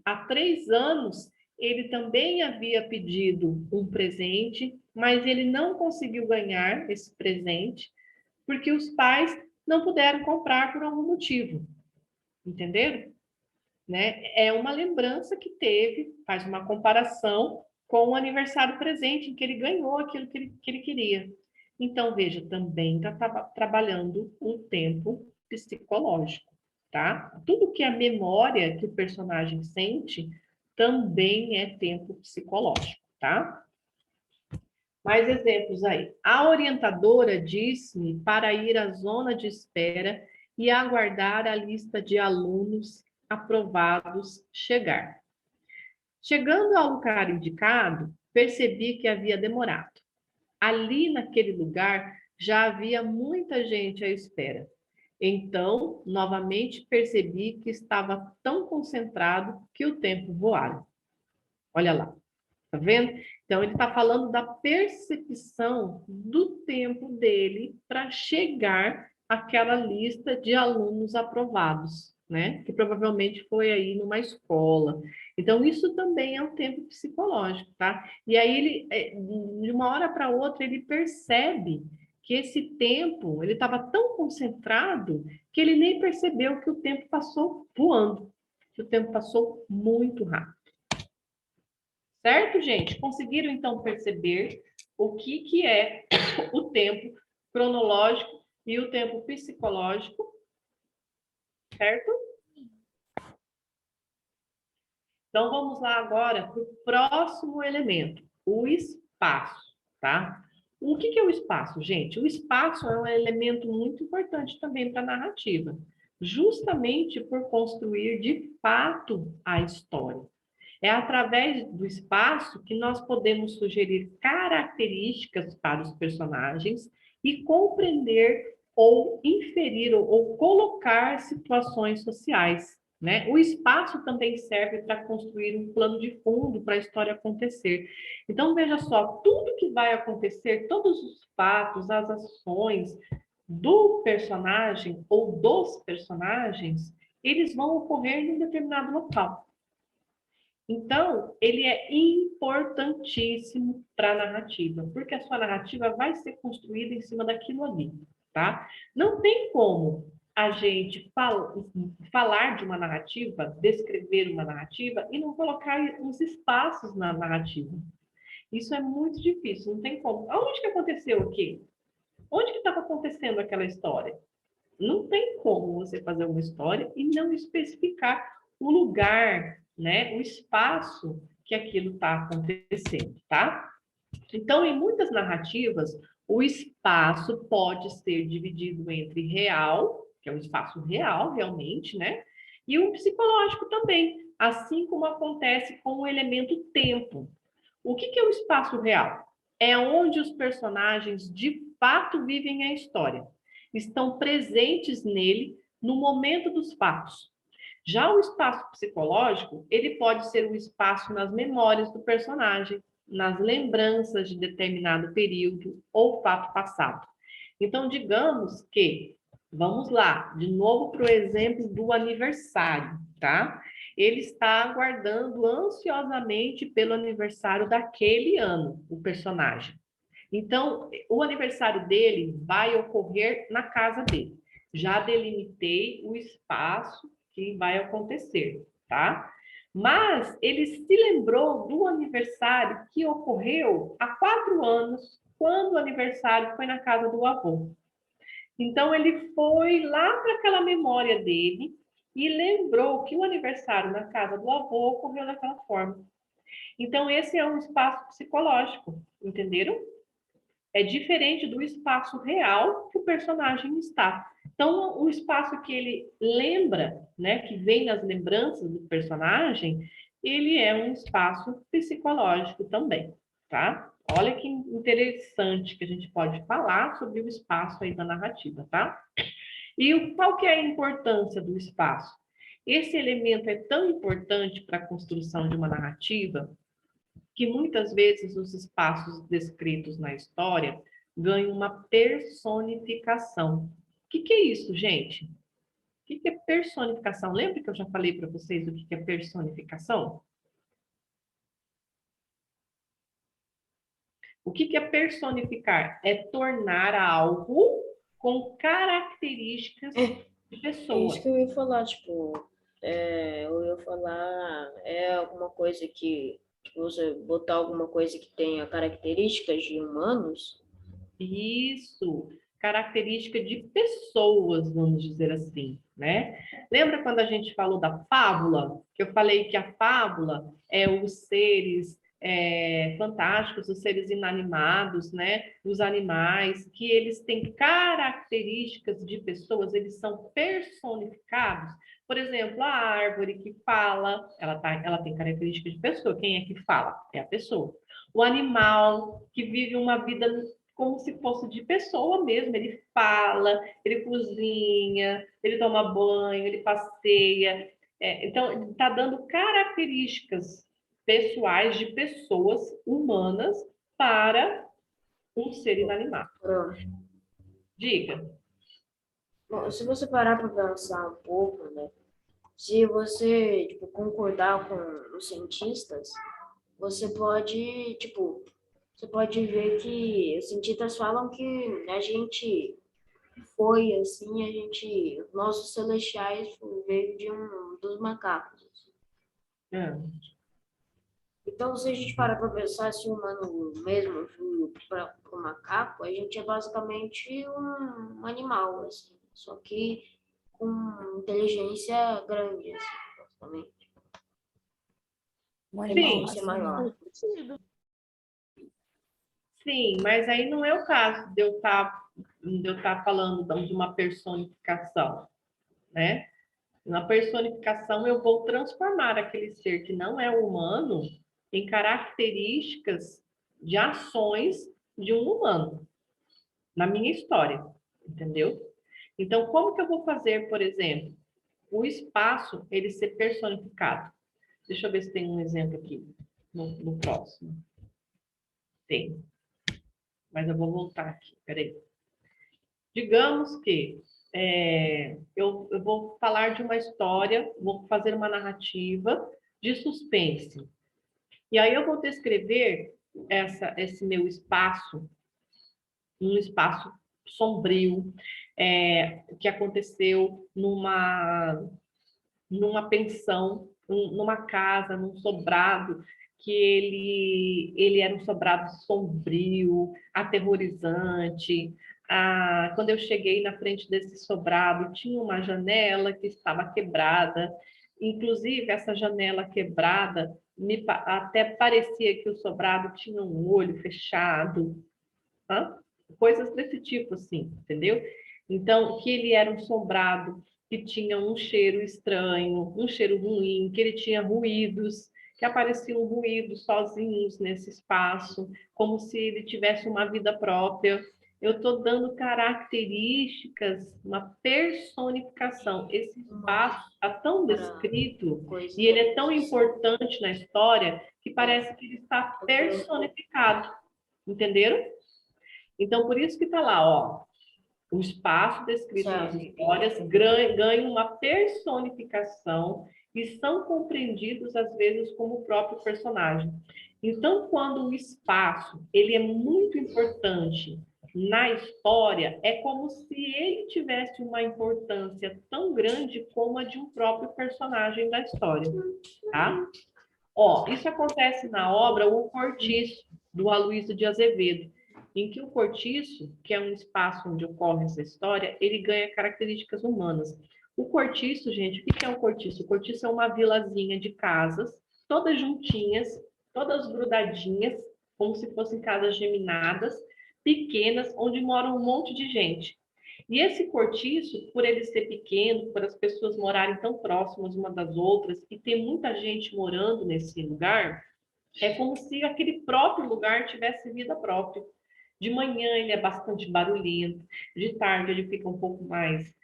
há 3 anos, ele também havia pedido um presente, mas ele não conseguiu ganhar esse presente, porque os pais não puderam comprar por algum motivo. Entenderam? Né? É uma lembrança que teve, faz uma comparação com o aniversário presente, em que ele ganhou aquilo que ele queria. Então, veja, também está trabalhando um tempo psicológico, tá? Tudo que é memória que o personagem sente também é tempo psicológico, tá? Mais exemplos aí. A orientadora disse-me para ir à zona de espera e aguardar a lista de alunos aprovados chegar. Chegando ao lugar indicado, percebi que havia demorado. Ali naquele lugar já havia muita gente à espera. Então, novamente percebi que estava tão concentrado que o tempo voara. Olha lá, tá vendo? Então, ele está falando da percepção do tempo dele para chegar àquela lista de alunos aprovados, né? Que provavelmente foi aí numa escola. Então, isso também é um tempo psicológico, tá? E aí, ele, de uma hora para outra, ele percebe que esse tempo, ele estava tão concentrado que ele nem percebeu que o tempo passou voando, que o tempo passou muito rápido. Certo, gente? Conseguiram, então, perceber o que é o tempo cronológico e o tempo psicológico? Certo? Então, vamos lá agora para o próximo elemento, o espaço, tá? O que é o espaço, gente? O espaço é um elemento muito importante também para a narrativa, justamente por construir de fato a história. É através do espaço que nós podemos sugerir características para os personagens e compreender ou inferir ou colocar situações sociais, né? O espaço também serve para construir um plano de fundo para a história acontecer. Então, veja só, tudo que vai acontecer, todos os fatos, as ações do personagem ou dos personagens, eles vão ocorrer em um determinado local. Então, ele é importantíssimo para a narrativa, porque a sua narrativa vai ser construída em cima daquilo ali, tá? Não tem como a gente falar de uma narrativa, descrever uma narrativa e não colocar os espaços na narrativa. Isso é muito difícil, não tem como. Aonde que aconteceu o quê? Onde que estava acontecendo aquela história? Não tem como você fazer uma história e não especificar o lugar, né, o espaço que aquilo está acontecendo, tá? Então, em muitas narrativas, o espaço pode ser dividido entre real, que é um espaço real, realmente, né? E o psicológico também, assim como acontece com o elemento tempo. O que é o espaço real? É onde os personagens de fato vivem a história, estão presentes nele no momento dos fatos. Já o espaço psicológico, ele pode ser um espaço nas memórias do personagem, nas lembranças de determinado período ou fato passado. Então, digamos que, vamos lá, de novo para o exemplo do aniversário, tá? Ele está aguardando ansiosamente pelo aniversário daquele ano, o personagem. Então, o aniversário dele vai ocorrer na casa dele. Já delimitei o espaço que vai acontecer, tá? Mas ele se lembrou do aniversário que ocorreu há 4 anos, quando o aniversário foi na casa do avô. Então, ele foi lá para aquela memória dele e lembrou que o aniversário na casa do avô ocorreu daquela forma. Então, esse é um espaço psicológico, entenderam? É diferente do espaço real que o personagem está. Então, o espaço que ele lembra, né, que vem nas lembranças do personagem, ele é um espaço psicológico também, tá? Olha que interessante que a gente pode falar sobre o espaço aí da narrativa, tá? E qual que é a importância do espaço? Esse elemento é tão importante para a construção de uma narrativa que muitas vezes os espaços descritos na história ganham uma personificação. O que é isso, gente? O que é personificação? Lembra que eu já falei para vocês o que é personificação? O que é personificar? É tornar algo com características de É pessoa. isso que eu ia falar, tipo, eu ia falar, alguma coisa que, tipo, você botar alguma coisa que tenha características de humanos. Isso, característica de pessoas, vamos dizer assim, né? Lembra quando a gente falou da fábula? Que eu falei que a fábula é os seres fantásticos, os seres inanimados, né? Os animais, que eles têm características de pessoas, eles são personificados. Por exemplo, a árvore que fala, ela tem características de pessoa. Quem é que fala? É a pessoa. O animal que vive uma vida como se fosse de pessoa mesmo. Ele fala, ele cozinha, ele toma banho, ele passeia. Então, ele está dando características pessoais de pessoas humanas para um ser inanimado. Pronto. Diga. Bom, se você parar para pensar um pouco, né? Se você, tipo, concordar com os cientistas, você pode, tipo, você pode ver que os cientistas falam que a gente foi assim, os nossos celestiais veio de um dos macacos. Então, se a gente parar para pensar se o humano mesmo veio para o macaco, a gente é basicamente um animal, assim, só que com inteligência grande, assim, basicamente. Um animal Sim, Inteligência maior. sim, mas aí não é o caso de eu estar falando de uma personificação, né? Na personificação, eu vou transformar aquele ser que não é humano em características de ações de um humano, na minha história, entendeu? Então, como que eu vou fazer, por exemplo, o espaço ele ser personificado? Deixa eu ver se tem um exemplo aqui no próximo. Tem, mas eu vou voltar aqui, peraí. Digamos que eu vou falar de uma história, vou fazer uma narrativa de suspense. E aí eu vou descrever esse meu espaço, um espaço sombrio, que aconteceu numa pensão, numa casa, num sobrado, que ele era um sobrado sombrio, aterrorizante. Quando eu cheguei na frente desse sobrado, tinha uma janela que estava quebrada. Inclusive, essa janela quebrada, até parecia que o sobrado tinha um olho fechado. Coisas desse tipo, assim, entendeu? Então, que ele era um sobrado que tinha um cheiro estranho, um cheiro ruim, que ele tinha ruídos, que apareciam ruídos sozinhos nesse espaço, como se ele tivesse uma vida própria. Eu estou dando características, uma personificação. Esse espaço está tão descrito e ele é tão importante na história que parece que ele está personificado. Entenderam? Então, por isso que está lá, ó, o espaço descrito nas histórias ganha uma personificação e são compreendidos, às vezes, como o próprio personagem. Então, quando o espaço ele é muito importante na história, é como se ele tivesse uma importância tão grande como a de um próprio personagem da história, tá? Ó, isso acontece na obra O Cortiço, do Aloysio de Azevedo, em que o cortiço, que é um espaço onde ocorre essa história, ele ganha características humanas. O cortiço, gente, o que é um cortiço? O cortiço é uma vilazinha de casas, todas juntinhas, todas grudadinhas, como se fossem casas geminadas, pequenas, onde mora um monte de gente. E esse cortiço, por ele ser pequeno, por as pessoas morarem tão próximas uma das outras e ter muita gente morando nesse lugar, é como se aquele próprio lugar tivesse vida própria. De manhã ele é bastante barulhento, de tarde ele fica um pouco mais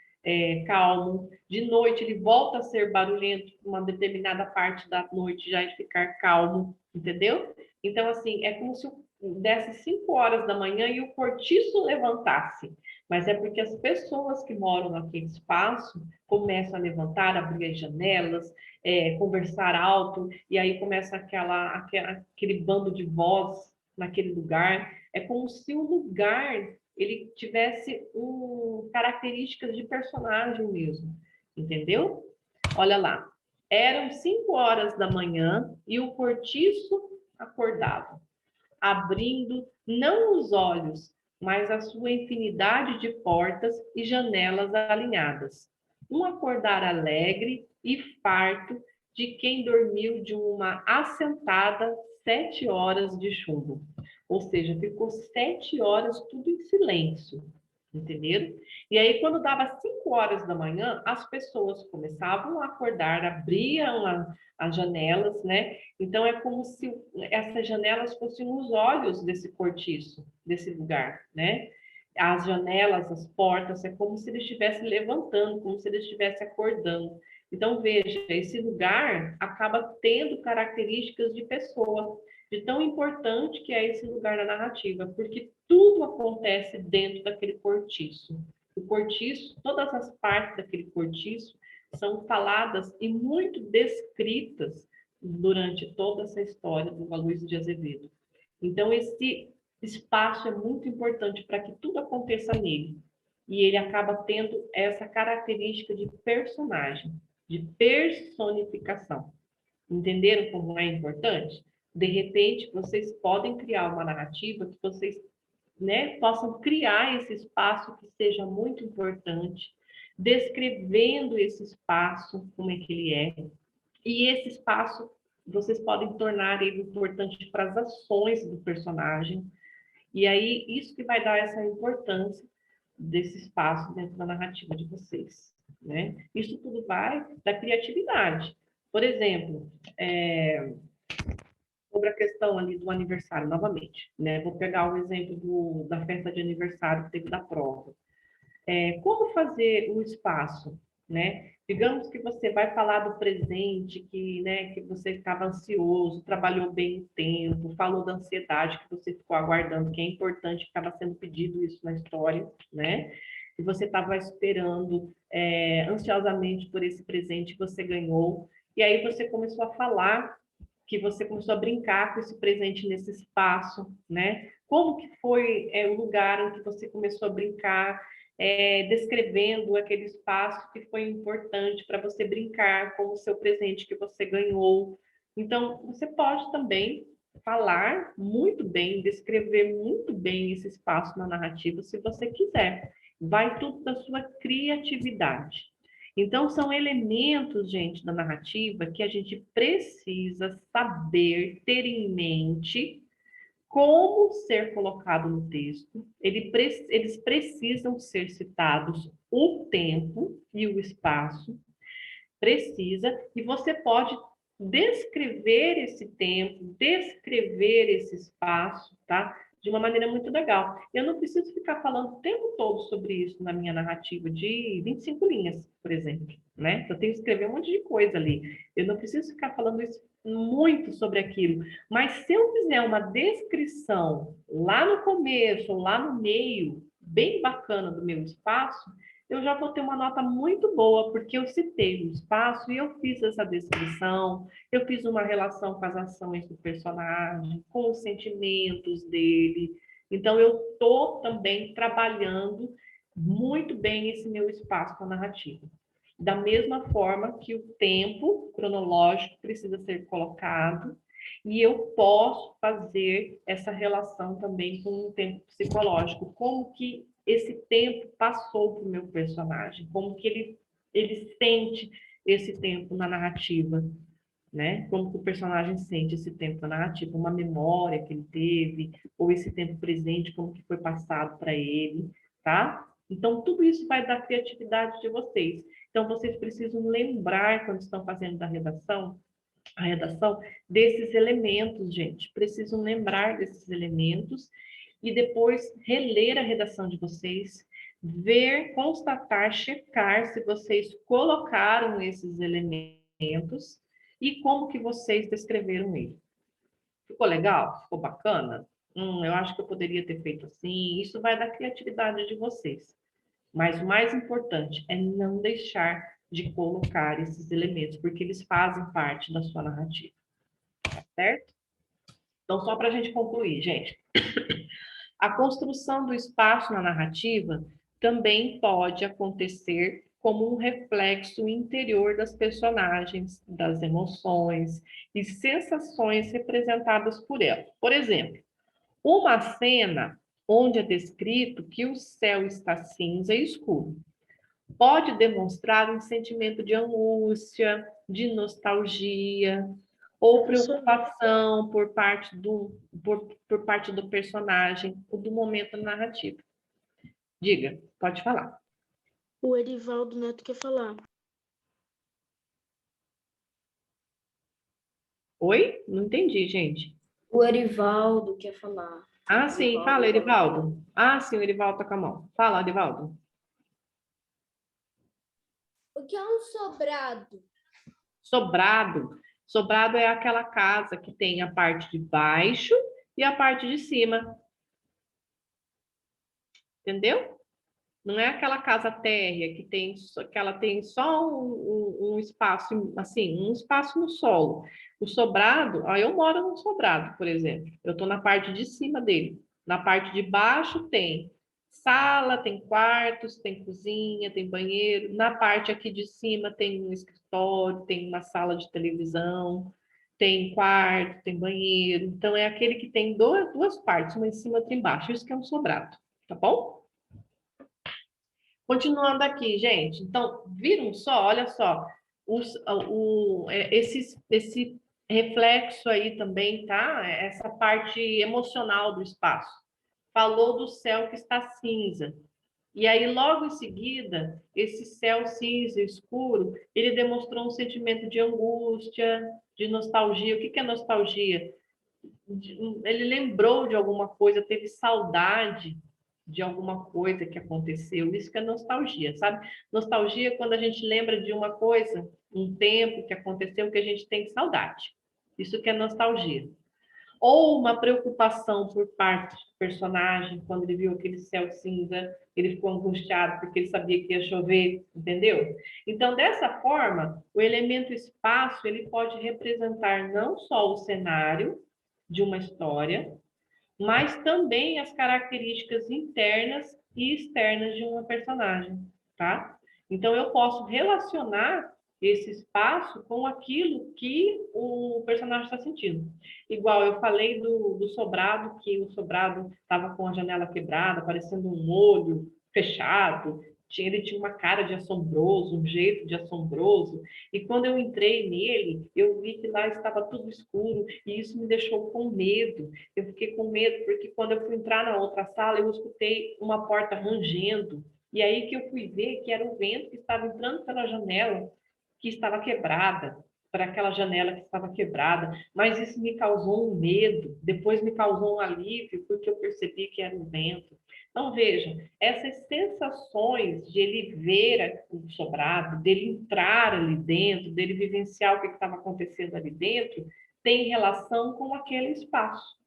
calmo, de noite ele volta a ser barulhento, uma determinada parte da noite já ele ficar calmo, entendeu? Então, assim, é como se desse 5 horas da manhã e o cortiço levantasse. Mas é porque as pessoas que moram naquele espaço começam a levantar, abrir as janelas, conversar alto, e aí começa aquele bando de voz naquele lugar. É como se o lugar ele tivesse características de personagem mesmo, entendeu? Olha lá, eram 5 horas da manhã e o cortiço acordava, abrindo não os olhos, mas a sua infinidade de portas e janelas alinhadas. Um acordar alegre e farto de quem dormiu de uma assentada 7 horas de chumbo. Ou seja, ficou 7 horas tudo em silêncio, entenderam? E aí, quando dava 5 horas da manhã, as pessoas começavam a acordar, abriam as janelas, né? Então, é como se essas janelas fossem os olhos desse cortiço, desse lugar, né? As janelas, as portas, é como se ele estivesse levantando, como se ele estivesse acordando. Então, veja, esse lugar acaba tendo características de pessoa, de tão importante que é esse lugar na narrativa, porque tudo acontece dentro daquele cortiço. O cortiço, todas as partes daquele cortiço são faladas e muito descritas durante toda essa história do Aloysio de Azevedo. Então, esse espaço é muito importante para que tudo aconteça nele. E ele acaba tendo essa característica de personagem, de personificação. Entenderam como é importante? De repente, vocês podem criar uma narrativa que vocês, né, possam criar esse espaço que seja muito importante, descrevendo esse espaço, como é que ele é. E esse espaço, vocês podem tornar ele importante para as ações do personagem. E aí, isso que vai dar essa importância desse espaço dentro da narrativa de vocês, né? Isso tudo vai da criatividade. Por exemplo, sobre a questão ali do aniversário, novamente, né? Vou pegar o exemplo da festa de aniversário que teve da prova. Como fazer um espaço, né? Digamos que você vai falar do presente, que você estava ansioso, trabalhou bem o tempo, falou da ansiedade que você ficou aguardando, que é importante, que estava sendo pedido isso na história, né? E você estava esperando ansiosamente por esse presente que você ganhou, e aí você começou a falar que você começou a brincar com esse presente nesse espaço, né? Como que foi o lugar em que você começou a brincar, descrevendo aquele espaço que foi importante para você brincar com o seu presente que você ganhou. Então, você pode também falar muito bem, descrever muito bem esse espaço na narrativa, se você quiser. Vai tudo da sua criatividade. Então, são elementos, gente, da narrativa que a gente precisa saber, ter em mente como ser colocado no texto. Eles precisam ser citados o tempo e o espaço. Precisa, e você pode descrever esse tempo, descrever esse espaço, tá? De uma maneira muito legal. Eu não preciso ficar falando o tempo todo sobre isso na minha narrativa de 25 linhas, por exemplo, né? Eu tenho que escrever um monte de coisa ali. Eu não preciso ficar falando isso muito sobre aquilo. Mas se eu fizer uma descrição lá no começo, ou lá no meio, bem bacana do meu espaço, eu já vou ter uma nota muito boa, porque eu citei o espaço e eu fiz essa descrição, eu fiz uma relação com as ações do personagem, com os sentimentos dele. Então, eu estou também trabalhando muito bem esse meu espaço com a narrativa. Da mesma forma que o tempo cronológico precisa ser colocado, e eu posso fazer essa relação também com o tempo psicológico, como que esse tempo passou para o meu personagem, como que ele sente esse tempo na narrativa, né? Como que o personagem sente esse tempo na narrativa, uma memória que ele teve, ou esse tempo presente, como que foi passado para ele, tá? Então, tudo isso vai da criatividade de vocês. Então, vocês precisam lembrar, quando estão fazendo a redação, desses elementos, gente. Precisam lembrar desses elementos e depois reler a redação de vocês, ver, constatar, checar se vocês colocaram esses elementos e como que vocês descreveram ele. Ficou legal? Ficou bacana? Eu acho que eu poderia ter feito assim. Isso vai da criatividade de vocês. Mas o mais importante é não deixar de colocar esses elementos, porque eles fazem parte da sua narrativa. Tá certo? Então, só para a gente concluir, gente. A construção do espaço na narrativa também pode acontecer como um reflexo interior das personagens, das emoções e sensações representadas por ela. Por exemplo, uma cena onde é descrito que o céu está cinza e escuro pode demonstrar um sentimento de angústia, de nostalgia ou preocupação por parte do personagem ou do momento narrativo. Diga, pode falar. O Erivaldo Neto quer falar. Oi? Não entendi, gente. O Erivaldo quer falar. Ah, sim, fala, Erivaldo. Ah, sim, o Erivaldo tá com a mão. Fala, Erivaldo. O que é um sobrado? Sobrado. Sobrado é aquela casa que tem a parte de baixo e a parte de cima. Entendeu? Não é aquela casa térrea que ela tem só um espaço, assim, um espaço no solo. O sobrado, eu moro num sobrado, por exemplo. Eu estou na parte de cima dele. Na parte de baixo tem sala, tem quartos, tem cozinha, tem banheiro. Na parte aqui de cima tem um escritório, tem uma sala de televisão, tem quarto, tem banheiro. Então, é aquele que tem duas partes, uma em cima e outra embaixo. Isso que é um sobrado, tá bom? Continuando aqui, gente. Então, viram só? Olha só. Esse reflexo aí também, tá? Essa parte emocional do espaço. Falou do céu que está cinza. E aí, logo em seguida, esse céu cinza escuro, ele demonstrou um sentimento de angústia, de nostalgia. O que é nostalgia? Ele lembrou de alguma coisa, teve saudade de alguma coisa que aconteceu. Isso que é nostalgia, sabe? Nostalgia é quando a gente lembra de uma coisa, um tempo que aconteceu que a gente tem saudade. Isso que é nostalgia. Ou uma preocupação por parte do personagem, quando ele viu aquele céu cinza, ele ficou angustiado porque ele sabia que ia chover, entendeu? Então, dessa forma, o elemento espaço, ele pode representar não só o cenário de uma história, mas também as características internas e externas de uma personagem, tá? Então, eu posso relacionar esse espaço com aquilo que o personagem está sentindo. Igual eu falei do sobrado, que o sobrado estava com a janela quebrada, parecendo um olho fechado, ele tinha uma cara de assombroso, um jeito de assombroso, e quando eu entrei nele, eu vi que lá estava tudo escuro, e isso me deixou com medo. Eu fiquei com medo, porque quando eu fui entrar na outra sala, eu escutei uma porta rangendo, e aí que eu fui ver que era o vento que estava entrando pela janela, que estava quebrada, para aquela janela que estava quebrada, mas isso me causou um medo, depois me causou um alívio, porque eu percebi que era o vento. Então, veja, essas sensações de ele ver o sobrado, dele entrar ali dentro, dele vivenciar o que estava acontecendo ali dentro, tem relação com aquele espaço,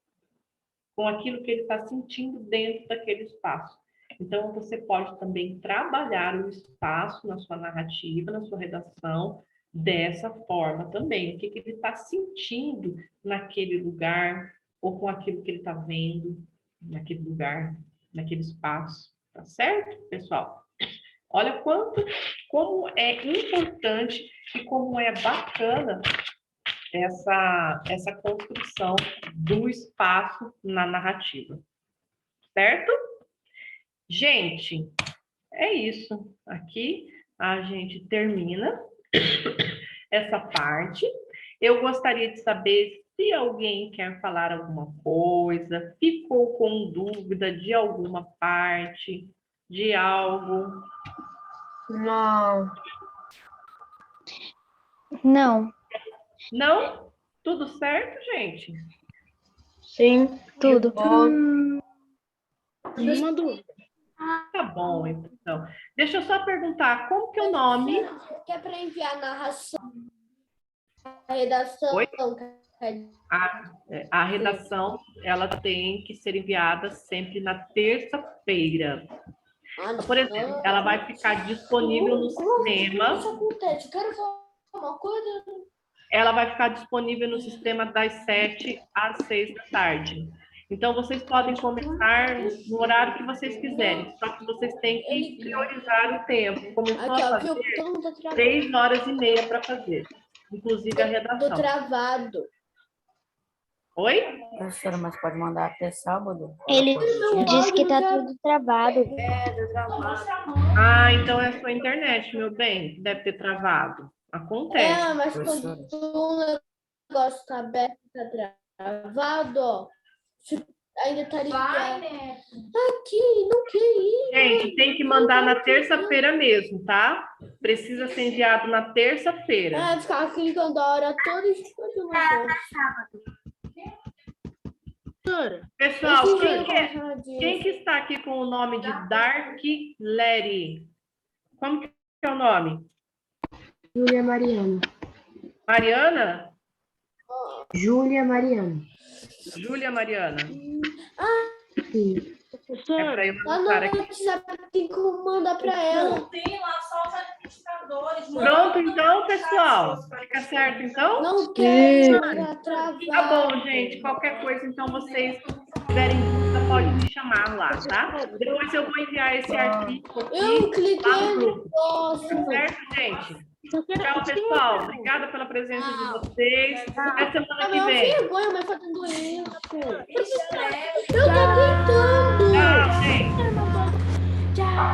com aquilo que ele está sentindo dentro daquele espaço. Então, você pode também trabalhar o espaço na sua narrativa, na sua redação, dessa forma também. O que ele está sentindo naquele lugar, ou com aquilo que ele está vendo naquele lugar, naquele espaço. Tá certo, pessoal? Olha como é importante e como é bacana essa construção do espaço na narrativa. Certo? Gente, é isso. Aqui a gente termina essa parte. Eu gostaria de saber se alguém quer falar alguma coisa, ficou com dúvida de alguma parte, de algo? Não. Não, Não? Tudo certo, gente? Sim. tudo. Uma dúvida. Tá bom, então. Deixa eu só perguntar, como que é o nome? Que é para enviar a narração, a redação. Oi? A redação, ela tem que ser enviada sempre na terça-feira. Por exemplo, ela vai ficar disponível no sistema. Isso acontece. Eu quero falar uma coisa. Ela vai ficar disponível no sistema das 7 às 6 da tarde. Então, vocês podem começar no horário que vocês quiserem, só que vocês têm que priorizar o tempo. Começou Aqui, a ó, viu? fazer Todo mundo tá travado. 3 horas e meia para fazer, inclusive a Tô redação. travado. Oi? Professora, mas pode mandar até sábado? Ele disse que tá tudo travado. Ah, então é a sua internet, meu bem, deve ter travado. Acontece. É, mas Professora. quando o negócio tá aberto, tá travado, ó. Ainda tá ligado. Aqui, não quer ir. Gente, tem que mandar na terça-feira mesmo, tá? Precisa ser enviado na terça-feira. Ah, ficar clicando a hora toda e escolher uma coisa. Pessoal, Esse quem jeito que, é- eu disso. quem que está aqui com o nome de Dark Letty? Como que é o nome? Júlia Mariana. Mariana? Júlia Mariana. Júlia Mariana. Sim. É para eu Lá no anotar aqui. WhatsApp tem como mandar pra ela. Tem lá só os administradores. Pronto, então, pessoal. Fica certo, então? Não quero, tá travado. Tá bom, gente. Qualquer coisa, então, vocês tiverem dúvida, pode me chamar lá, tá? Depois eu vou enviar esse arquivo aqui Eu lá no cliquei no grupo. posso. Certo, gente? Tchau, pessoal. Obrigada pela presença de vocês. Até semana que É uma vem. vergonha, mas fazendo isso. Eu tô tentando.